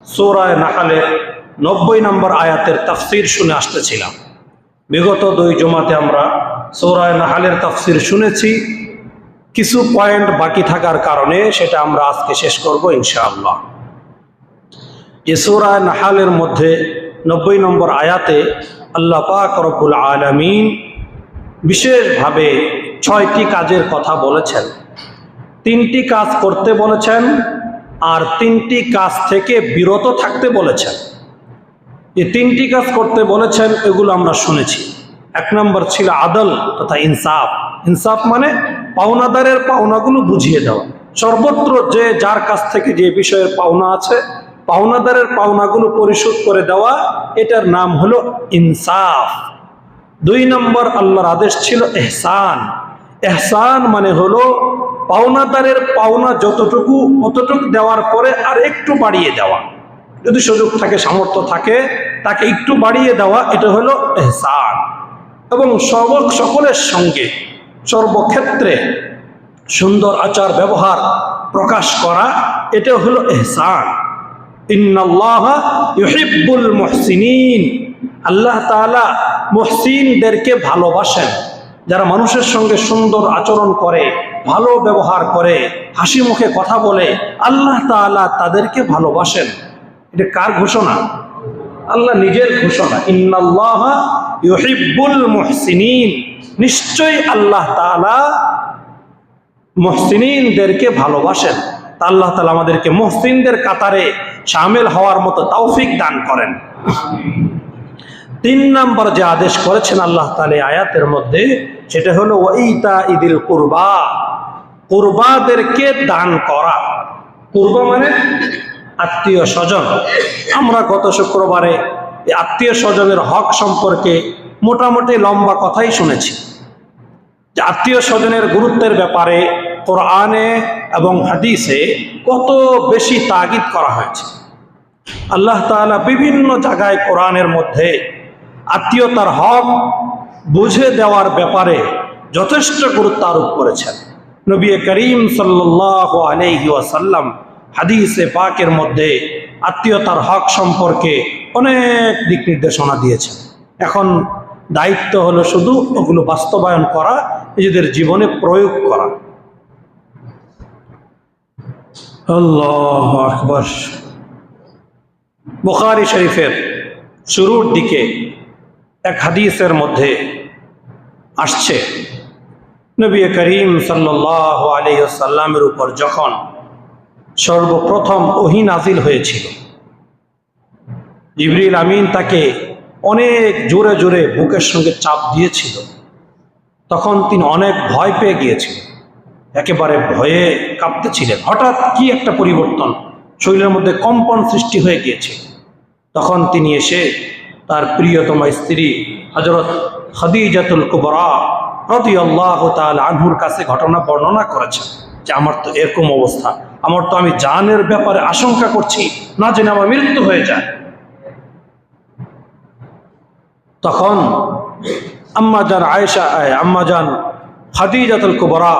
সূরা নাহলের 90 নম্বর আয়াতের তাফসীর শুনে আসতেছিলাম। বিগত 2 জুমাতে আমরা সূরা নাহলের তাফসীর শুনেছি। কিছু পয়েন্ট বাকি থাকার কারণে সেটা আমরা আজকে শেষ করব ইনশাআল্লাহ। এই সূরা নাহলের মধ্যে 90 নম্বর আয়াতে আল্লাহ পাক রব্বুল আলামিন বিশেষভাবে 6টি কাজের কথা বলেছেন। 3টি কাজ করতে বলেছেন আর 3টি কাজ থেকে বিরত থাকতে বলেছেন। এই 3টি কাজ করতে বলেছেন এগুলো আমরা শুনেছি। 1 নম্বর ছিল আদল তথা ইনসাফ। ইনসাফ মানে পাওনাদারের পাওনাগুলো বুঝিয়ে দেওয়া। সর্বত্র যে যার কাছ থেকে যে বিষয়ের পাওনা আছে পাওনাদারের পাওনাগুলো পরিশোধ করে দেওয়া, এটার নাম হলো ইনসাফ। 2 নম্বর আল্লাহর আদেশ ছিল ইহসান। ইহসান মানে হলো পাওনাদারের পাওনা যতটুকু অতটুকু দেওয়ার পরে আর একটু বাড়িয়ে দেওয়া। যদি সুযোগ থাকে, সামর্থ্য থাকে, তাকে একটু বাড়িয়ে দেওয়া, এটা হলো ইহসান। এবং সকলের সঙ্গে সর্বক্ষেত্রে সুন্দর আচার ব্যবহার প্রকাশ করা, এটা হলো ইহসান। ইন্নাল্লাহা ইউহিব্বুল মুহসিনিন। আল্লাহ তাআলা মুহসিনদেরকে ভালোবাসেন। যারা মানুষের সঙ্গে সুন্দর আচরণ করে, ভালো ব্যবহার করে, হাসি মুখে কথা বলে, আল্লাহ তাআলা তাদেরকে ভালোবাসেন। এটা কার ঘোষণা? আল্লাহ নিজের ঘোষণা। ইন্নাল্লাহা ইউহিব্বুল মুহসিনিন। নিশ্চয়ই আল্লাহ তাআলা মুহসিনিনদেরকে ভালোবাসেন। আল্লাহ তাআলা আমাদেরকে মুহসিনদের কাতারে শামিল হওয়ার মতো তৌফিক দান করেন। 3 নম্বর যে আদেশ করেছেন আল্লাহ তাআলা আয়াতের মধ্যে, সেটা হলো ওয়াইতা ইদিল কুরবা। কুরবাদেরকে দান করা। কুরবা মানে আত্মীয় স্বজন। আমরা গত শুক্রবারে এই আত্মীয় স্বজনের হক সম্পর্কে মোটামুটি লম্বা কথাই শুনেছি। যে আত্মীয় স্বজনের গুরুত্বের ব্যাপারে কোরআনে এবং হাদিসে কত বেশি তাগিদ করা হয়েছে। আল্লাহ তাআলা বিভিন্ন জায়গায় কোরআনের মধ্যে আত্মীয়তার হক বুঝে দেওয়ার ব্যাপারে যথেষ্ট গুরুত্ব আরোপ করেছেন। নবী করিম সাল্লাল্লাহু আলাইহি ওয়াসাল্লাম হাদিসে পাকের মধ্যে আত্মীয়তার হক সম্পর্কে অনেক দিক নির্দেশনা দিয়েছেন। এখন দায়িত্ব হলো শুধু ওগুলো বাস্তবায়ন করা, নিজেদের জীবনে প্রয়োগ করা। আল্লাহু আকবার। বুখারী শরীফের শুরুর দিকে এক হাদিসের মধ্যে আসছে, নবী করিম সাল্লাল্লাহু আলাইহি ওয়াসাল্লামের উপর যখন সর্বপ্রথম ওহী নাজিল হয়েছিল, জিবরিল আমিন তাকে অনেক জোরে জোরে বুকের সঙ্গে চাপ দিয়েছিল। তখন তিনি অনেক ভয় পেয়ে গিয়েছিলেন, একেবারে ভয়ে কাঁপতেছিলেন। হঠাৎ কি একটা পরিবর্তন, শরীরের মধ্যে কম্পন সৃষ্টি হয়ে গিয়েছে। তখন তিনি এসে তার প্রিয়তমা স্ত্রী হযরত খাদিজাতুল কুবরা রাদিয়াল্লাহু তাআলা আনহুর কাছে ঘটনা বর্ণনা করেছেন যে আমার তো এরকম অবস্থা, আমার তো আমি জানের ব্যাপারে আশঙ্কা করছি, না জেনে আমার মৃত্যু হয়ে যায়। তখন আম্মাজান খাদিজাতুল কুবরা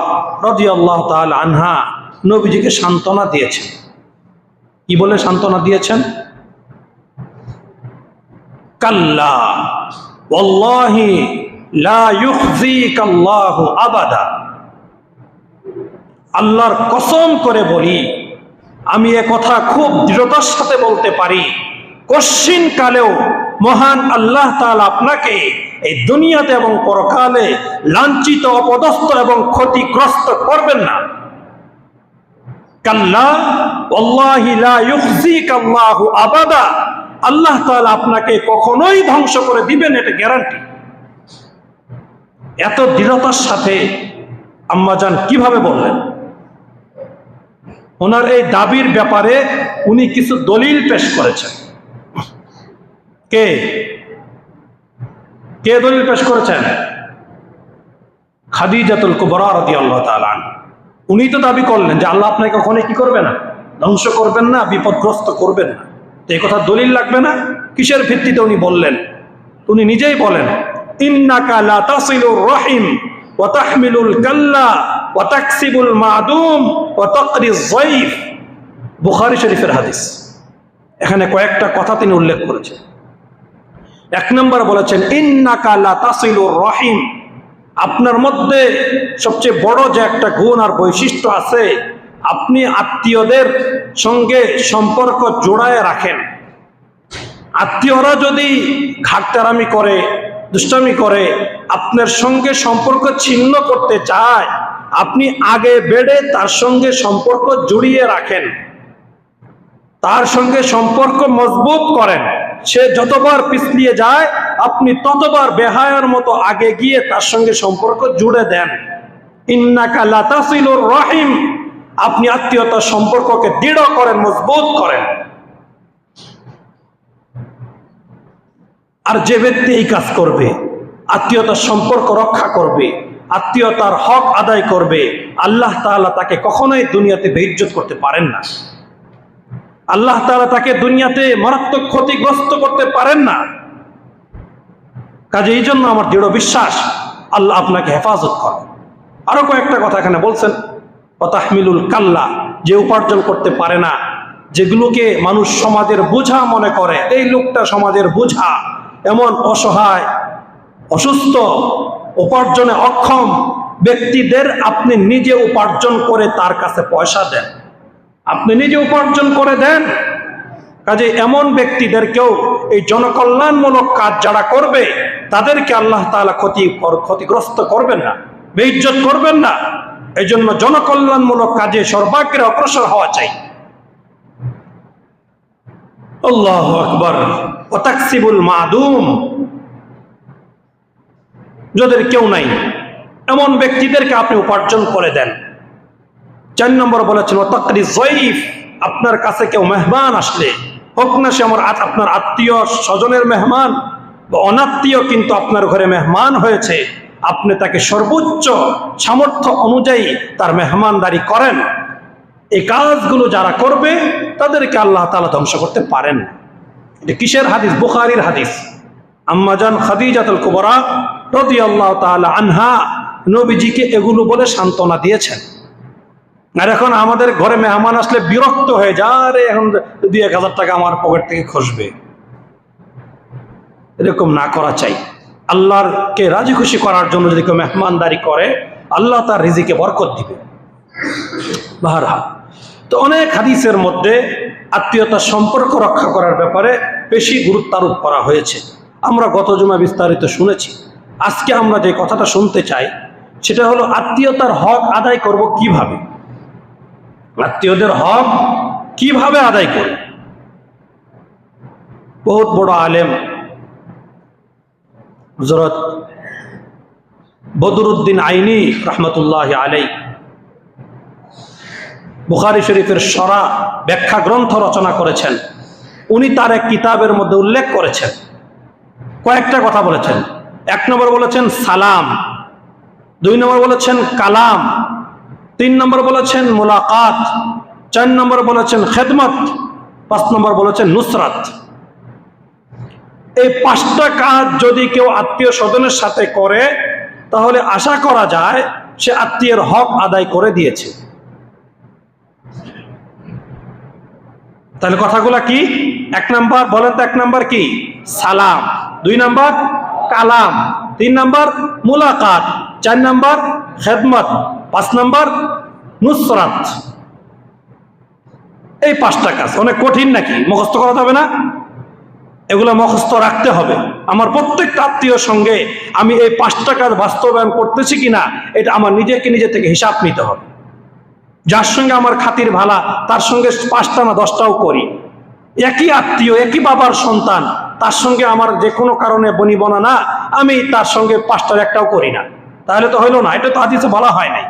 রাদিয়াল্লাহু তাআলা আনহা নবীজিকে সান্ত্বনা দিয়েছেন। কি বলে সান্ত্বনা দিয়েছেন? কাল্লা ওয়াল্লাহি লা ইউখজিকাল্লাহু আবাদা। আল্লাহর কসম করে বলি, আমি এ কথা খুব দৃঢ়তার সাথে বলতে পারি, কশ্চিন কালেও মহান আল্লাহ তাআলা আপনাকে এই দুনিয়াতে এবং পরকালে লাঞ্ছিত, অপদস্থ এবং ক্ষতিগ্রস্ত করবেন না। কাল্লা ওয়াল্লাহি লা ইউখজিকাল্লাহু আবাদা। আল্লাহ তাআলা আপনাকে কখনোই ধ্বংস করে দিবেন, এটা গ্যারান্টি। এত দৃঢ়তার সাথে আম্মাজান কিভাবে বললেন? ওনার এই দাবির ব্যাপারে উনি কিছু দলিল পেশ করেছেন। কে কে দলিল পেশ করেছেন? খাদিজাতুল কুবরা রাদিয়াল্লাহু তাআলা আনহা। উনি তো দাবি করলেন যে আল্লাহ আপনাকে কখনো কি করবে না, ধ্বংস করবেন না, বিপদগ্রস্ত করবেন না। তো এই কথা দলিল লাগবে না? কিসের ভিত্তিতে উনি বললেন? উনি নিজেই বলেন, ইন্নাকা লা তাসিলুর রহিম ওয়া তাহমিলুল কাল্লা ওয়া তাকসিবুল মাদুম ওয়া তাকরিজ যায়ফ। বুখারী শরীফের হাদিস। এখানে কয়েকটা কথা তিনি উল্লেখ করেছেন। এক নম্বর বলেছেন ইন্নাকা লা তাসিলুর রহিম, আপনার মধ্যে সবচেয়ে বড় যে একটা গুণ আর বৈশিষ্ট্য আছে, আপনি আত্মীয়দের সঙ্গে সম্পর্ক জোড়ায় রাখেন। আত্মীয়রা যদি ঘাটতারামি করে, দুষ্টামি করে, আপনার সঙ্গে সম্পর্ক ছিন্ন করতে চায়, আপনি আগে বেড়ে তার সঙ্গে সম্পর্ক জড়িয়ে রাখেন, তার সঙ্গে সম্পর্ক মজবুত করেন। সে যতবার পিছলিয়ে যায় আপনি ততবার বেহায়ার মতো আগে গিয়ে তার সঙ্গে সম্পর্ক জুড়ে দেন। ইন্নাকা লা তাসিলুর রহিম, আপনি আত্মীয়তার সম্পর্ককে দৃঢ় করেন, মজবুত করেন। আর যে ব্যক্তি এই কাজ করবে, আত্মীয়তার সম্পর্ক রক্ষা করবে, আত্মীয়তার হক আদায় করবে, আল্লাহ তাআলা তাকে কখনোই দুনিয়াতে বেইজ্জত করতে পারেন না। আল্লাহ তাআলা তাকে দুনিয়াতে মারাত্মক ক্ষতিগ্রস্ত করতে পারেন না। কাজে এই জন্য আমার দৃঢ় বিশ্বাস আল্লাহ আপনাকে হেফাজত করেন। আরো কয়েকটা কথা এখানে বলছেন, ওয়াতাহমিলুল কাল্লা, যে উপার্জন করতে পারে না, যেগুলোকে মানুষ সমাজের বোঝা মনে করে, এই লোকটা সমাজের বোঝা, এমন অসহায়, অসুস্থ, উপার্জনে অক্ষম ব্যক্তিদের আপনি নিজে উপার্জন করে তার কাছে পয়সা দেন, আপনি নিজে উপার্জন করে দেন। কাজে এমন ব্যক্তিদেরকেও এই জনকল্যাণমূলক কাজ যারা করবে তাদেরকে আল্লাহ তাআলা ক্ষতিগ্রস্ত করবেন না, বেইজ্জত করবেন না। এই জন্য জনকল্যাণমূলক কাজে সর্বাগ্রে অগ্রসর হওয়া চাই। আল্লাহু আকবার। ওয়া তাকসিবুল মাদুম, যাদের কেউ নাই এমন ব্যক্তিদেরকে আপনি উপার্জন করে দেন। 4 নম্বর বলেছেন ওয়া তাকরি যায়ফ, আপনার কাছে কেউ মেহমান আসলে, হোক না সে আপনার আত্মীয় স্বজনের মেহমান বা অনাত্মীয়, কিন্তু আপনার ঘরে মেহমান হয়েছে, আপনি তাকে সর্বোচ্চ সামর্থ্য অনুযায়ী তার মেহমানদারি করেন। এই কাজগুলো যারা করবে তাদেরকে আল্লাহ তাআলা ধ্বংস করতে পারেন না। এটা কিসের হাদিস? বুখারীর হাদিস। আম্মা জান খাদিজাতুল কুবরা রাদিয়াল্লাহু তাআলা আনহা নবীজিকে এগুলো বলে সান্ত্বনা দিয়েছেন। আর এখন আমাদের ঘরে মেহমান আসলে বিরক্ত হয়ে যায়, রে এখন 2-1000 টাকা আমার পকেট থেকে খসবে। এরকম না করা চাই। আল্লাহকে রাজি খুশি করার জন্য যদি কেউ মেহমানদারি করে, আল্লাহ তার রিজিকে বরকত দিবে। বাহরহাল, তো অনেক হাদিসের মধ্যে আত্মীয়তার সম্পর্ক রক্ষা করার ব্যাপারে বেশি গুরুত্ব আরোপ করা হয়েছে। আমরা গত জুমা বিস্তারিত শুনেছি। আজকে আমরা যে কথাটা শুনতে চাই সেটা হলো আত্মীয়তার হক আদায় করব কিভাবে, আত্মীয়দের হক কিভাবে আদায় করব। বহুত বড় আলেম হযরত বদরুদ্দিন আইনি রহমতুল্লাহ আলাই বুখারী শরীফের শরা ব্যাখ্যা গ্রন্থ রচনা করেছেন। উনি তার এক কিতাবের মধ্যে উল্লেখ করেছেন, কয়েকটা কথা বলেছেন। 1 নম্বর বলেছেন সালাম, 2 নম্বর বলেছেন কালাম, 3 নম্বর বলেছেন মুলাকাত, 4 নম্বর বলেছেন খেদমত, 5 নম্বর বলেছেন নুসরাত। এই 5টা কাজ যদি কেউ আত্মীয় স্বজনের সাথে করে তাহলে আশা করা যায় সে আত্মীয়ের হক আদায় করে দিয়েছে। তাহলে কথাগুলা কি? 1 নম্বর বলেন তো, 1 নম্বর কি? সালাম, 2 নম্বর কালাম, 3 নম্বর মুলাকাত, 4 নম্বর খেদমত, 5 নম্বর নুসরাত। এই 5টা কাজ অনেক কঠিন নাকি? মুখস্থ করা যাবে না? এগুলো মুখস্থ রাখতে হবে। আমার প্রত্যেকটা আত্মীয়র সঙ্গে আমি এই 5টা কাজ বাস্তবায়ন করতেছি কিনা এটা আমার নিজে থেকে হিসাব নিতে হবে। যার সঙ্গে আমার খাতির ভালা তার সঙ্গে 5টা না 10টাও করি। একই আত্মীয়, একই বাবার সন্তান, তার সঙ্গে আমার যে কোনো কারণে বনিবনা না, আমি তার সঙ্গে 5টার একটাও করি না, তাহলে তো হইলো না। এটা তো হাদিসে বলা হয় নাই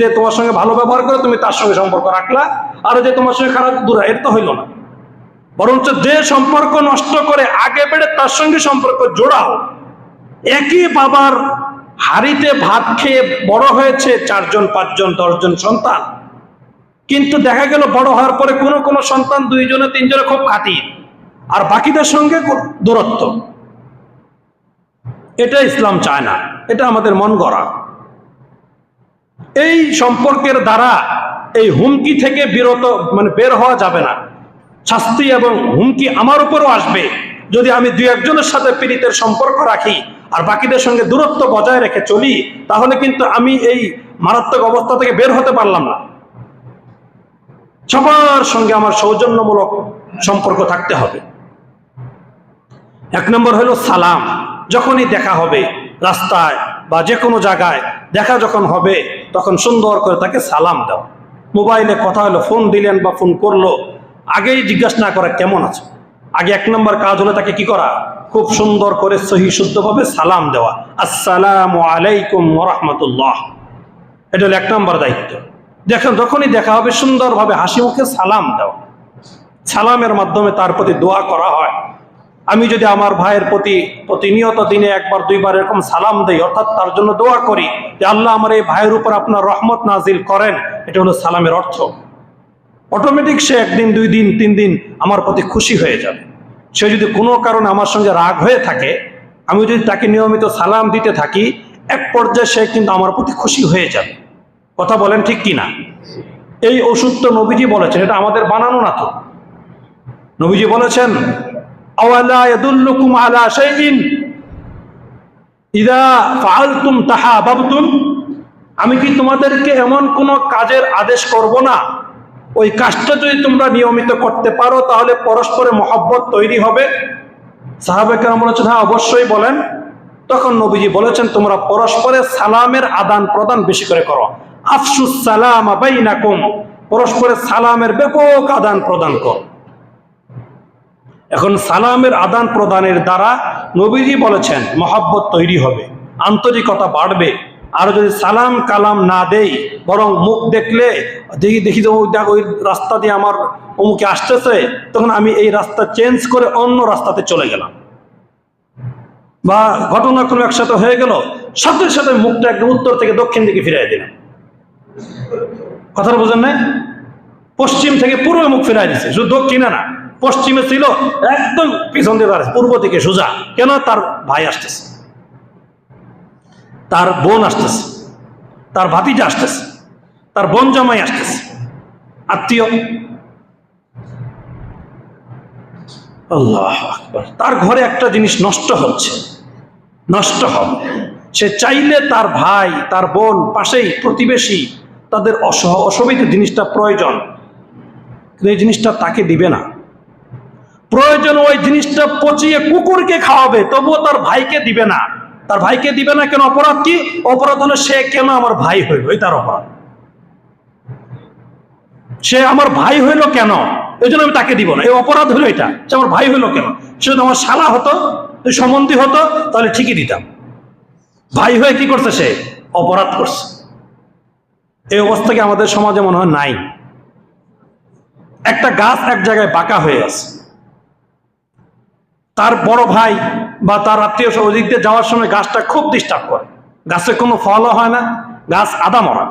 যে তোমার সঙ্গে ভালো ব্যবহার করে তুমি তার সঙ্গে সম্পর্ক রাখলা, আর যে তোমার সঙ্গে খারাপ দূরে, এটা তো হইলো না। বরঞ্চ যে সম্পর্ক নষ্ট করে আগে বেড়ে তার সঙ্গে সম্পর্ক জোড়াও। একই বাবার হাড়িতে ভাত খেয়ে বড় হয়েছে 4 জন 5 জন 10 জন সন্তান, কিন্তু দেখা গেল বড় হওয়ার পরে কোনো সন্তান 2 জনে 3 জনে খুব খাতির, আর বাকিদের সঙ্গে দূরত্ব। এটা ইসলাম চায় না, এটা আমাদের মন গড়া। এই সম্পর্কের দ্বারা এই হুমকি থেকে বের হওয়া যাবে না। শাস্তি এবং হুমকি আমার উপরও আসবে যদি আমি দুই একজনের সাথে পীড়িতের সম্পর্ক রাখি আর বাকিদের সঙ্গে দূরত্ব বজায় রেখে চলি, তাহলে কিন্তু আমি এই মারাত্মক অবস্থা থেকে বের হতে পারলাম না। সবার সঙ্গে আমার সৌজন্যমূলক সম্পর্ক থাকতে হবে। এক নম্বর হলো সালাম। যখনই দেখা হবে রাস্তায় বা যে কোনো জায়গায় দেখা যখন হবে তখন সুন্দর করে তাকে সালাম দাও। মোবাইলে কথা হলো, ফোন দিলেন বা ফোন করলো, আগেই জিজ্ঞাসা না করা কেমন আছে। আগে এক নম্বর কাজ হলো তাকে কি করা, খুব সুন্দর করে সহি শুদ্ধভাবে সালাম দেওয়া, আসসালামু আলাইকুম ওয়া রাহমাতুল্লাহ। এটা হলো এক নম্বর দায়িত্ব। দেখেন যখনই দেখা হবে সুন্দরভাবে হাসি মুখে সালাম দেওয়া। সালামের মাধ্যমে তার প্রতি দোয়া করা হয়। আমি যদি আমার ভাইয়ের প্রতি প্রতিনিয়ত দিনে একবার দুইবার এরকম সালাম দেই, অর্থাৎ তার জন্য দোয়া করি যে আল্লাহ আমার এই ভাইয়ের উপর আপনার রহমত নাজিল করেন, এটা হলো সালামের অর্থ। অটোমেটিক সে একদিন, দুই দিন, তিন দিন আমার প্রতি খুশি হয়ে যাবে। সে যদি কোনো কারণে আমার সঙ্গে রাগ হয়ে থাকে, আমি যদি তাকে নিয়মিত সালাম দিতে থাকি, এক পর্যায়ে সে কিন্তু আমার প্রতি খুশি হয়ে যাবে। কথা বলেন ঠিক কিনা? এই ওষুধ তো নবীজি বলেছেন, এটা আমাদের বানানো না তো। নবীজি বলেছেন, আওয়ালা ইয়াদুল্লুকুম আলা শাইইন ইযা ফাআলতুম তাহাবাবতুম, আমি কি তোমাদেরকে এমন কোন কাজের আদেশ করব না, ওই কাজটা যদি তোমরা নিয়মিত করতে পারো তাহলে পরস্পরে মহব্বত তৈরি হবে? সাহাবায়ে কেরাম বলেছেন, হ্যাঁ অবশ্যই বলেন। তখন নবীজি বলেছেন, তোমরা পরস্পরের সালামের আদান প্রদান বেশি করে করো। আফশুস সালামা বাইনাকুম, পরস্পরের সালামের ব্যাপক আদান প্রদান করো। এখন সালামের আদান প্রদানের দ্বারা নবীজি বলেছেন মহব্বত তৈরি হবে, আন্তরিকতা বাড়বে। আর যদি সালাম কালাম না দেই, বরং মুখ দেখলে দেখি যে ওই রাস্তা দিয়ে আমার অমুকে আসতেছে, তখন আমি এই রাস্তা চেঞ্জ করে অন্য রাস্তাতে চলে গেলাম, বা ঘটনাক্রমে একসাথে হয়ে গেল, সাথে সাথে মুখটা একদম উত্তর থেকে দক্ষিণ দিকে ফিরাই দিলাম। কথাটা বোঝেন নাই? পশ্চিম থেকে পূর্বে মুখ ফিরাই দিচ্ছে, শুধু দক্ষিণে না, পশ্চিমে ছিল একদম পিছন দিয়ে দাঁড়াচ্ছে, পূর্ব দিকে সোজা। কেন? তার ভাই আসতেছে, তার বোন আসতেছে, তার ভাতিজা আসতেছে, তার বোন জামাই আসতেছে, আত্মীয়। আল্লাহু আকবার। তার ঘরে একটা জিনিস নষ্ট হচ্ছে, নষ্ট হবে। সে চাইলে তার ভাই, তার বোন, পাশেই প্রতিবেশী, তাদের অসুবিধা জিনিসটা প্রয়োজন, কিন্তু এই জিনিসটা তাকে দিবে না। প্রয়োজন ওই জিনিসটা পচিয়ে কুকুরকে খাওয়াবে, তবুও তার ভাইকে দিবে না। তার ভাইকে দিবে না কেন? অপরাধ কি? অপরাধ হলো সে কেন আমার ভাই হইল, এই তার অপরাধ। সে আমার ভাই হইল কেন, এই জন্য আমি তাকে দিব না, এই অপরাধ হলো এটা। সে আমার ভাই হইল কেন? সে যদি আমার শালা হতো, সম্বন্ধী হতো, তাহলে ঠিকই দিতাম। ভাই হয়ে কি করছে? সে অপরাধ করছে। এই অবস্থা কি আমাদের সমাজে মনে হয় নাই? একটা গাছ এক জায়গায় বাঁকা হয়ে আছে, তার বড় ভাই বা তার আত্মীয় ওদিক দিয়ে যাওয়ার সময় গাছটা খুব ডিস্টার্ব করে, গাছে কোনো ফলও হয় না, গাছ আদা মরা।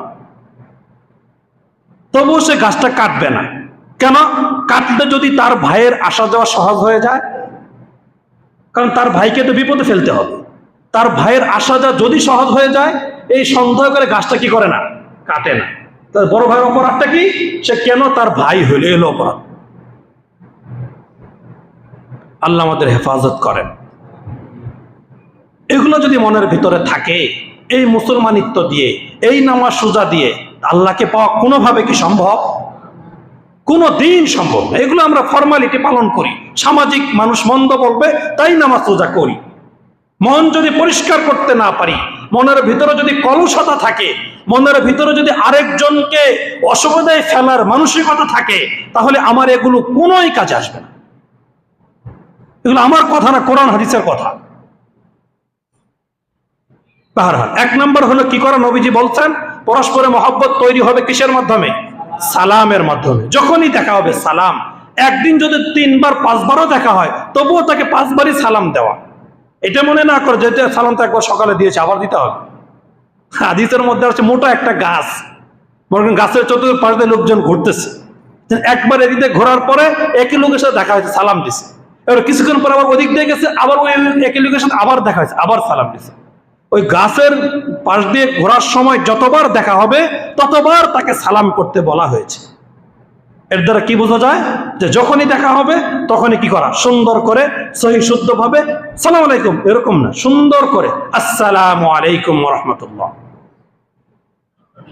তবুও সে গাছটা কাটবে না। কেন? কাটলে যদি তার ভাইয়ের আসা যাওয়া সহজ হয়ে যায়, কারণ তার ভাইকে তো বিপদে ফেলতে হবে। তার ভাইয়ের আসা যাওয়া যদি সহজ হয়ে যায়, এই সন্দেহ করে গাছটা কি করে না, কাটে না। তার বড় ভাইয়ের অপরাধটা কি? সে কেন তার ভাই হইল, এলো অপরাধ। আল্লাহ আমাদের হেফাজত করেন। এগুলো যদি মনের ভিতরে থাকে, এই মুসলমানিত্ব দিয়ে, এই নামাজ রোজা দিয়ে আল্লাহকে পাওয়া কোনোভাবে কি সম্ভব? কোনো দিন সম্ভব না। এগুলো আমরা ফর্মালিটি পালন করি, সামাজিক মানুষ মন্দ বলবে তাই নামাজ রোজা করি। মন যদি পরিষ্কার করতে না পারি, মনের ভিতরে যদি কলুষতা থাকে, মনের ভিতরে যদি আরেকজনকে অসুবিধায় ফেলার মানসিকতা থাকে, তাহলে আমার এগুলো কোনোই কাজে আসবে না। এগুলো আমার কথা না, কোরআন হাদিসের কথা। এক নম্বর হলো কি করা? নবীজি বলছেন পরস্পরে মহব্বত তৈরি হবে কিসের মাধ্যমে? সালামের মাধ্যমে। যখনই দেখা হবে সালাম। একদিন যদি 3 বার 5 বারও দেখা হয়, তবুও তাকে 5 বারই সালাম দেওয়া। এটা মনে না করে যে সালাম তো একবার সকালে দিয়েছে আবার দিতে হবে। হাদিসের মধ্যে আছে মোটা একটা গাছ, গাছের চতুর্পাশ দিয়ে লোকজন ঘুরতেছে, একবার এদিকে ঘোরার পরে একই লোকের সাথে দেখা হয়েছে, সালাম দিছে। এবার কিছুক্ষণ পর আবার ওদিক দিয়ে গেছে, আবার ওই একই লোকের সাথে আবার দেখা হয়েছে, আবার সালাম দিছে। ওই গাছের পাশ দিয়ে ঘোরার সময় যতবার দেখা হবে ততবার তাকে সালাম করতে বলা হয়েছে। এর দ্বারা কি বোঝা যায় যে যখনই দেখা হবে তখনই কি করা, সুন্দর করে সহি শুদ্ধ ভাবে সালাম আলাইকুম, এরকম না, সুন্দর করে আসসালামু আলাইকুম ওয়া রাহমাতুল্লাহ,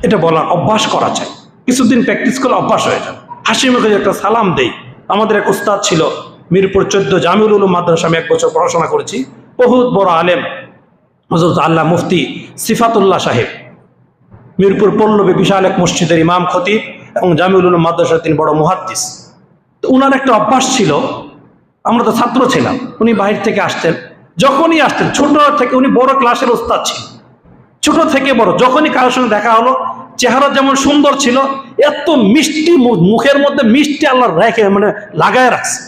এটা বলার অভ্যাস করা চাই। কিছুদিন প্র্যাকটিস করলে অভ্যাস হয়ে যায়। হাসি মুখে একটা সালাম দেই। আমাদের এক উস্তাদ ছিল মিরপুর 14 জামিউল উলুম মাদ্রাসা, আমি 1 বছর পড়াশোনা করেছি। বহুত বড় আলেম হযরত আল্লাহ মুফতি সিফাতুল্লাহ সাহেব, মিরপুর পল্লবী বিশাল এক মসজিদের ইমাম খতিব এবং জামিউল উলুম মাদ্রাসার তিনি বড় মুহাদ্দিস। তো উনার একটা অভ্যাস ছিল, আমরা তো ছাত্র ছিলাম, উনি বাহির থেকে আসতেন, যখনই আসতেন ছোট থেকে, উনি বড় ক্লাসের উস্তাদ ছিল, ছোট থেকে বড়, যখনই কারোর সঙ্গে দেখা হলো, চেহারা যেমন সুন্দর ছিল, এত মিষ্টি মুখের মধ্যে মিষ্টি আল্লাহ রেখে মানে লাগায় রাখছে,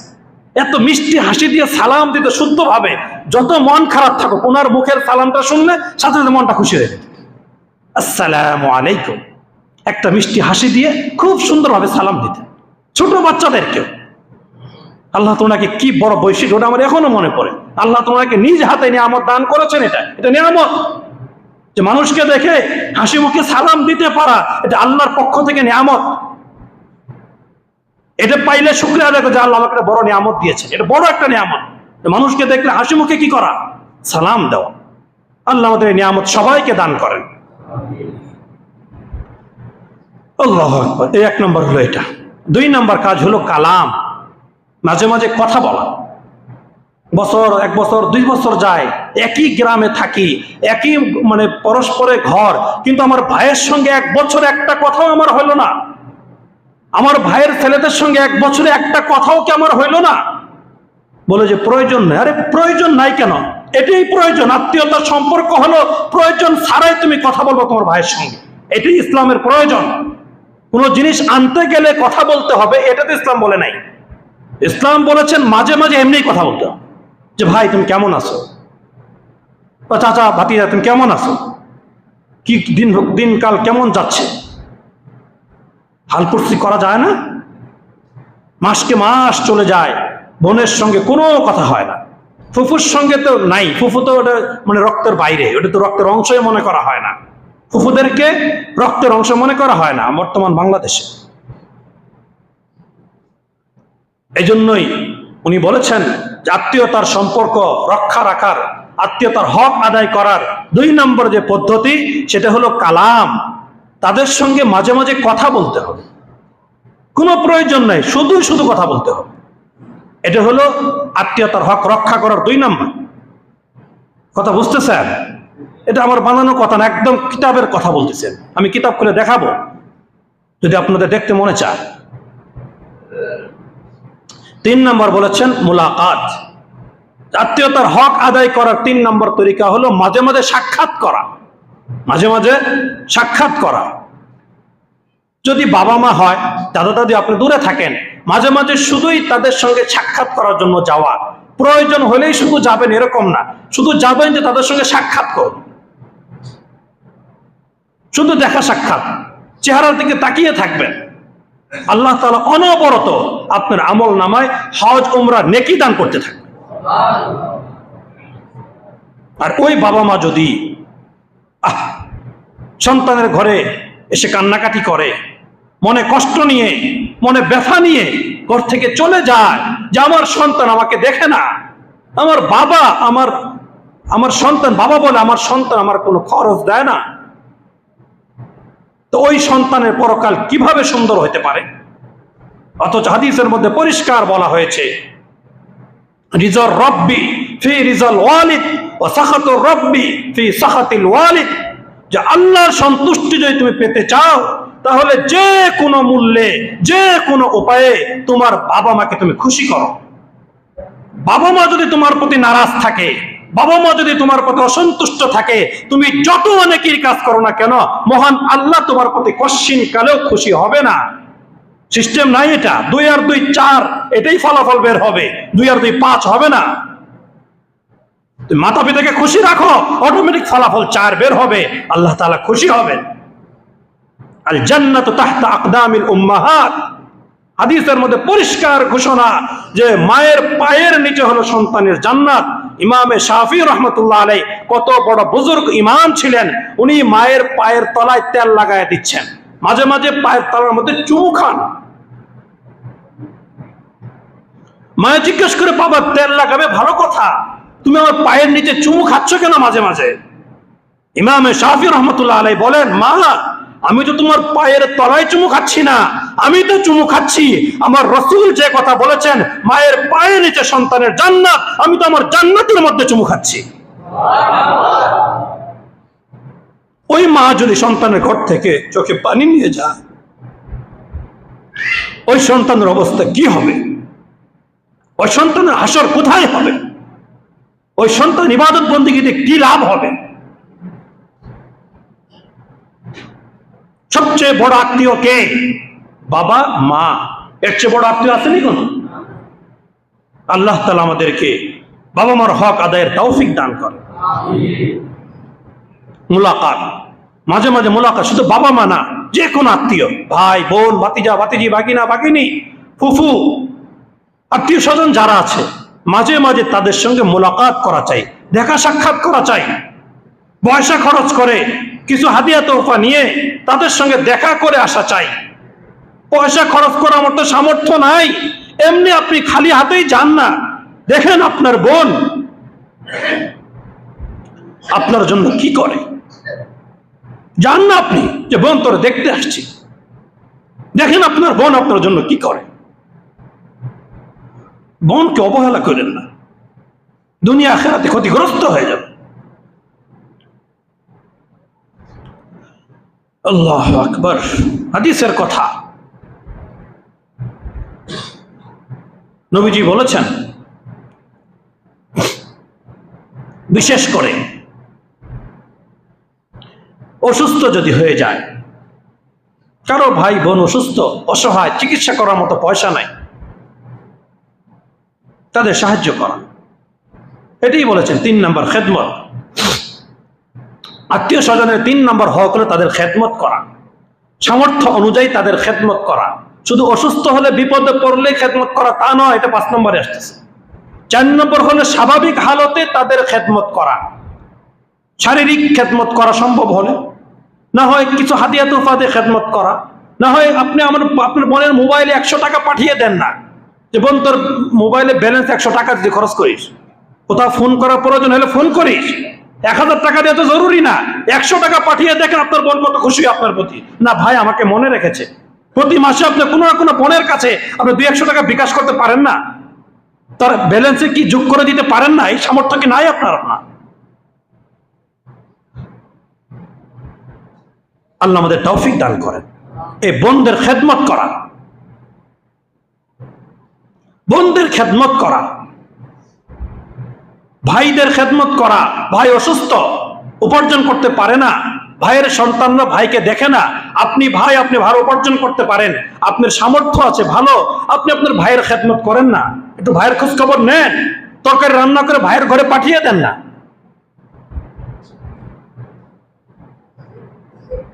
এত মিষ্টি হাসি দিয়ে সালাম দিতে শুদ্ধভাবে, যত মন খারাপ থাকুক ওনার মুখের সালামটা শুনলে সাথে সাথে মনটা খুশি হয়ে যেত। আসসালামু আলাইকুম, একটা মিষ্টি হাসি দিয়ে খুব সুন্দরভাবে সালাম দিতেন ছোট বাচ্চাদেরকেও। আল্লাহ তোমাকে কি বড় বৈশিষ্ট্য, ওটা আমার এখনো মনে পড়ে। আল্লাহ তোমাকে নিজ হাতে নিয়ামত দান করেছেন, এটা নিয়ামত, যে মানুষকে দেখে হাসি মুখে সালাম দিতে পারা, এটা আল্লাহর পক্ষ থেকে নিয়ামত। এটা পাইলে শুকরিয়া আদায় করে যে আল্লাহ আমাকে একটা বড় নিয়ামত দিয়েছে, এটা বড় একটা নিয়ামত। মানুষকে দেখলে হাসি মুখে কি করা, সালাম দেওয়া। আল্লাহ আমাদের নিয়ামত সবাইকে দান করেন। আল্লাহু আকবার। এই 1 নম্বর হলো এটা। 2 নম্বর কাজ হলো কালাম, মাঝে মাঝে কথা বলা। 1 বছর 2 বছর যায়, একই গ্রামে থাকি, একই মানে পরস্পরে ঘর, কিন্তু আমার ভাইয়ের সঙ্গে 1 বছরে একটা কথাও আমার হইল না, আমার ভাইয়ের ছেলেদের সঙ্গে 1 বছরে একটা কথাও কি আমার হইল না। বলে যে প্রয়োজন নেই। আরে প্রয়োজন নাই কেন, এটাই প্রয়োজন। আত্মীয়তার সম্পর্ক হলো প্রয়োজন ছাড়াই তুমি কথা বলবো তোমার ভাইয়ের সঙ্গে, এটাই ইসলামের প্রয়োজন। কোন জিনিস আনতে গেলে কথা বলতে হবে, এটা তো ইসলাম বলে নাই। ইসলাম বলেছেন মাঝে মাঝে এমনি কথা বলতে হবে, যে ভাই তুমি কেমন আছো, বা চাচা ভাতিজা তুমি কেমন আছো, কি দিনকাল কেমন যাচ্ছে। হালপুর্সি করা যায় না, মাসকে মাস চলে যায়, বোনের সঙ্গে কোনো কথা হয় না, ফুফুর সঙ্গে তো নাই, ফুফু তো ওটা মানে রক্তের বাইরে, ওটা তো রক্তের অংশই মনে করা হয় না, ফুফুদেরকে রক্তের অংশ মনে করা হয় না বর্তমান বাংলাদেশে। এই জন্যই উনি বলেছেন যে আত্মীয়তার সম্পর্ক রক্ষা রাখার, আত্মীয়তার হক আদায় করার 2 নম্বর যে পদ্ধতি, সেটা হলো কালাম। তাদের সঙ্গে মাঝে মাঝে কথা বলতে হবে, কোনো প্রয়োজন নাই, শুধু কথা বলতে হবে। এটা হলো আত্মীয়তার হক রক্ষা করার 2 নম্বর। কথা বুঝতেছেন? এটা আমার বানানো কথা না, একদম কিতাবের কথা বলতেছেন। আমি কিতাব খুলে দেখাবো যদি আপনাদের দেখতে মনে চায়। 3 নম্বর বলেছেন মুলাকাত। আত্মীয়তার হক আদায় করার 3 নম্বর তরিকা হলো মাঝে মাঝে সাক্ষাৎ করা, মাঝে মাঝে সাক্ষাৎ করা। যদি বাবা মা হয়, দাদা দাদি আপনি দূরে থাকেন, মাঝে মাঝে শুধুই তাদের সঙ্গে সাক্ষাৎ করার জন্য যাওয়া, প্রয়োজন হলেই শুধু যাবেন এরকম না, শুধু যাবেন যে তাদের সঙ্গে সাক্ষাৎ করবেন, শুধু দেখা সাক্ষাৎ, চেহারার দিকে তাকিয়ে থাকবেন। আল্লাহ তাআলা অনবরত আপনার আমল নামায় হজ উমরা নেকি দান করতে থাকবেন। আর ওই বাবা মা যদি সন্তানের ঘরে এসে কান্নাকাটি করে, মনে কষ্ট নিয়ে, মনে ব্যথা নিয়ে ঘর থেকে চলে যায়, যে আমার সন্তান আমাকে দেখে না, আমার বাবা আমার সন্তান বাবা বলে, আমার সন্তান আমার কোনো খরচ দেয় না, তো ওই সন্তানের পরকাল কিভাবে সুন্দর হতে পারে? অথচ হাদিসের মধ্যে পরিষ্কার বলা হয়েছে, রিজার রব্বি ফি রিজাল ওয়ালিদ ওয়া সাখাতুর রব্বি ফি সাখাতিল ওয়ালিদ, যে আল্লাহর সন্তুষ্টি যদি তুমি পেতে চাও, তাহলে যে কোনো মূল্যে, যে কোনো উপায়ে তোমার বাবা মাকে তুমি খুশি করো। বাবা মা যদি তোমার প্রতি নারাজ থাকে, বাবা মা যদি তোমার প্রতি অসন্তুষ্ট থাকে, তুমি যত অনেকের কাজ করো না কেন, মহান আল্লাহ তোমার প্রতি কশ্চিন কালেও খুশি হবে না। সিস্টেম নাই এটা, 2 আর 2 4, এটাই ফলাফল বের হবে, 2 আর 2 5 হবে না। তুমি মাতা পিতাকে খুশি রাখো, অটোমেটিক ফলাফল 4 বের হবে, আল্লাহ তাআলা খুশি হবেন। আল জান্নাতু তাহতা আকদামিল উম্মাহাত, হাদিসের মধ্যে পরিষ্কার ঘোষণা যে মায়ের পায়ের নিচে হলো সন্তানের জান্নাত। ইমামে শাফি রহমতুল্লাহ আলাইহি কত বড় বুজুর্গ ইমাম ছিলেন, উনি মায়ের পায়ের তলায় তেল লাগায় দিচ্ছেন, মাঝে মাঝে পায়ের তলার মধ্যে চুমু খান। মায়ে জিজ্ঞেস করে, বাবা তেল লাগাবে ভালো কথা, তুমি আমার পায়ের নিচে চুমু খাচ্ছ কেন মাঝে মাঝে? ইমামে শাফি রহমতুল্লাহ আলাইহি বলেন, মা আমি তো তোমার পায়ের তলায় চুমু খাচ্ছি না, আমি তো চুমু খাচ্ছি আমার রাসূল যে কথা বলেছেন, মায়ের পায়ের নিচে সন্তানের জান্নাত, আমি তো আমার জান্নাতের মধ্যে চুমু খাচ্ছি। ওই মা যদি সন্তানের ঘর থেকে চোখে পানি নিয়ে যায়, ওই সন্তানের অবস্থা কি হবে? ওই সন্তানের হাসর কোথায় হবে? ওই সন্তান ইবাদত বন্দেগীতে কি লাভ হবে? সবচেয়ে বড় আত্মীয় কে? বাবা মা। এর চেয়ে বড় আত্মীয় আসেনি কোন? আল্লাহ তাআলা আমাদেরকে বাবা মার হক আদায়ের তৌফিক দান করে। মুলাকাত, মাঝে মাঝে মুলাকাত, শুধু বাবা মা না, যে কোনো আত্মীয়, ভাই বোন, ভাতিজা ভাতিজি, বাগিনা বাগিনী, ফুফু, আত্মীয় স্বজন যারা আছে, মাঝে মাঝে তাদের সঙ্গে মুলাকাত করা চাই, দেখা সাক্ষাৎ করা চাই। পয়সা খরচ করে কিছু হাদিয়া তোহফা নিয়ে তাদের সঙ্গে দেখা করে আসা চাই। পয়সা খরচ করার মতো সামর্থ্য নাই, এমনি আপনি খালি হাতেই যান না। দেখেন আপনার বোন আপনার জন্য কি করে, যান না আপনি যে বোন তোর দেখতে আসছি, দেখেন আপনার বোন আপনার জন্য কি করে। বোনকে অবহেলা করেন না, দুনিয়া আখিরাতে ক্ষতিগ্রস্ত হয়ে যাবে। আল্লাহু আকবার। হাদিসের কথা, নবীজি বলেছেন, বিশেষ করে অসুস্থ যদি হয়ে যায়, কারো ভাই বোন অসুস্থ, অসহায়, চিকিৎসা করার মতো পয়সা নাই, তাদের সাহায্য করা, এটাই বলেছেন 3 নম্বর খেদমত। আত্মীয় স্বজনের 3 নম্বর হক হলো তাদের খেদমত করা, সামর্থ্য অনুযায়ী তাদের খেদমত করা। শুধু অসুস্থ হলে বিপদে পড়লে খেদমত করা তা নয়, এটা 5 নম্বরে আসতেছে। 4 নম্বর হলো স্বাভাবিক হালতে তাদের খেদমত করা, শারীরিক খেদমত করা সম্ভব হলে, না হয় কিছু হাদিয়া তোহফা দিয়ে খেদমত করা, না হয় আপনি আপনার বোনের মোবাইলে 100 টাকা পাঠিয়ে দেন না, যে বোন তোর মোবাইলে ব্যালেন্স 100 টাকা যদি খরচ করিস, কোথাও ফোন করার প্রয়োজন হলে ফোন করিস, 1000 টাকা দিয়ে তো জরুরি না, 100 টাকা পাঠিয়ে দেখেন আপনার বোন কত খুশি আপনার প্রতি। না ভাই আমাকে মনে রেখেছে। প্রতি মাসে আপনি কোনো না কোনো বোনের কাছে আপনি 200-100 টাকা বিকাশ করতে পারেন না, তার ব্যালেন্সে কি যোগ করে দিতে পারেন না? এই সামর্থ্য কি নাই আপনার? আল্লাহ আমাদের তৌফিক দান করেন। এই বোনদের খেদমত করা, বোনদের খেদমত করা, ভাইদের খেদমত করা। ভাই অসুস্থ, উপার্জন করতে পারে না, ভাইয়ের সন্তানরা ভাইকে দেখে না, আপনি ভাই, আপনি ভালো উপার্জন করতে পারেন, আপনার সামর্থ্য আছে ভালো, আপনি আপনার ভাইয়ের খেদমত করেন না? একটু ভাইয়ের খোঁজ খবর নেন, তরকারি রান্না করে ভাইয়ের ঘরে পাঠিয়ে দেন না?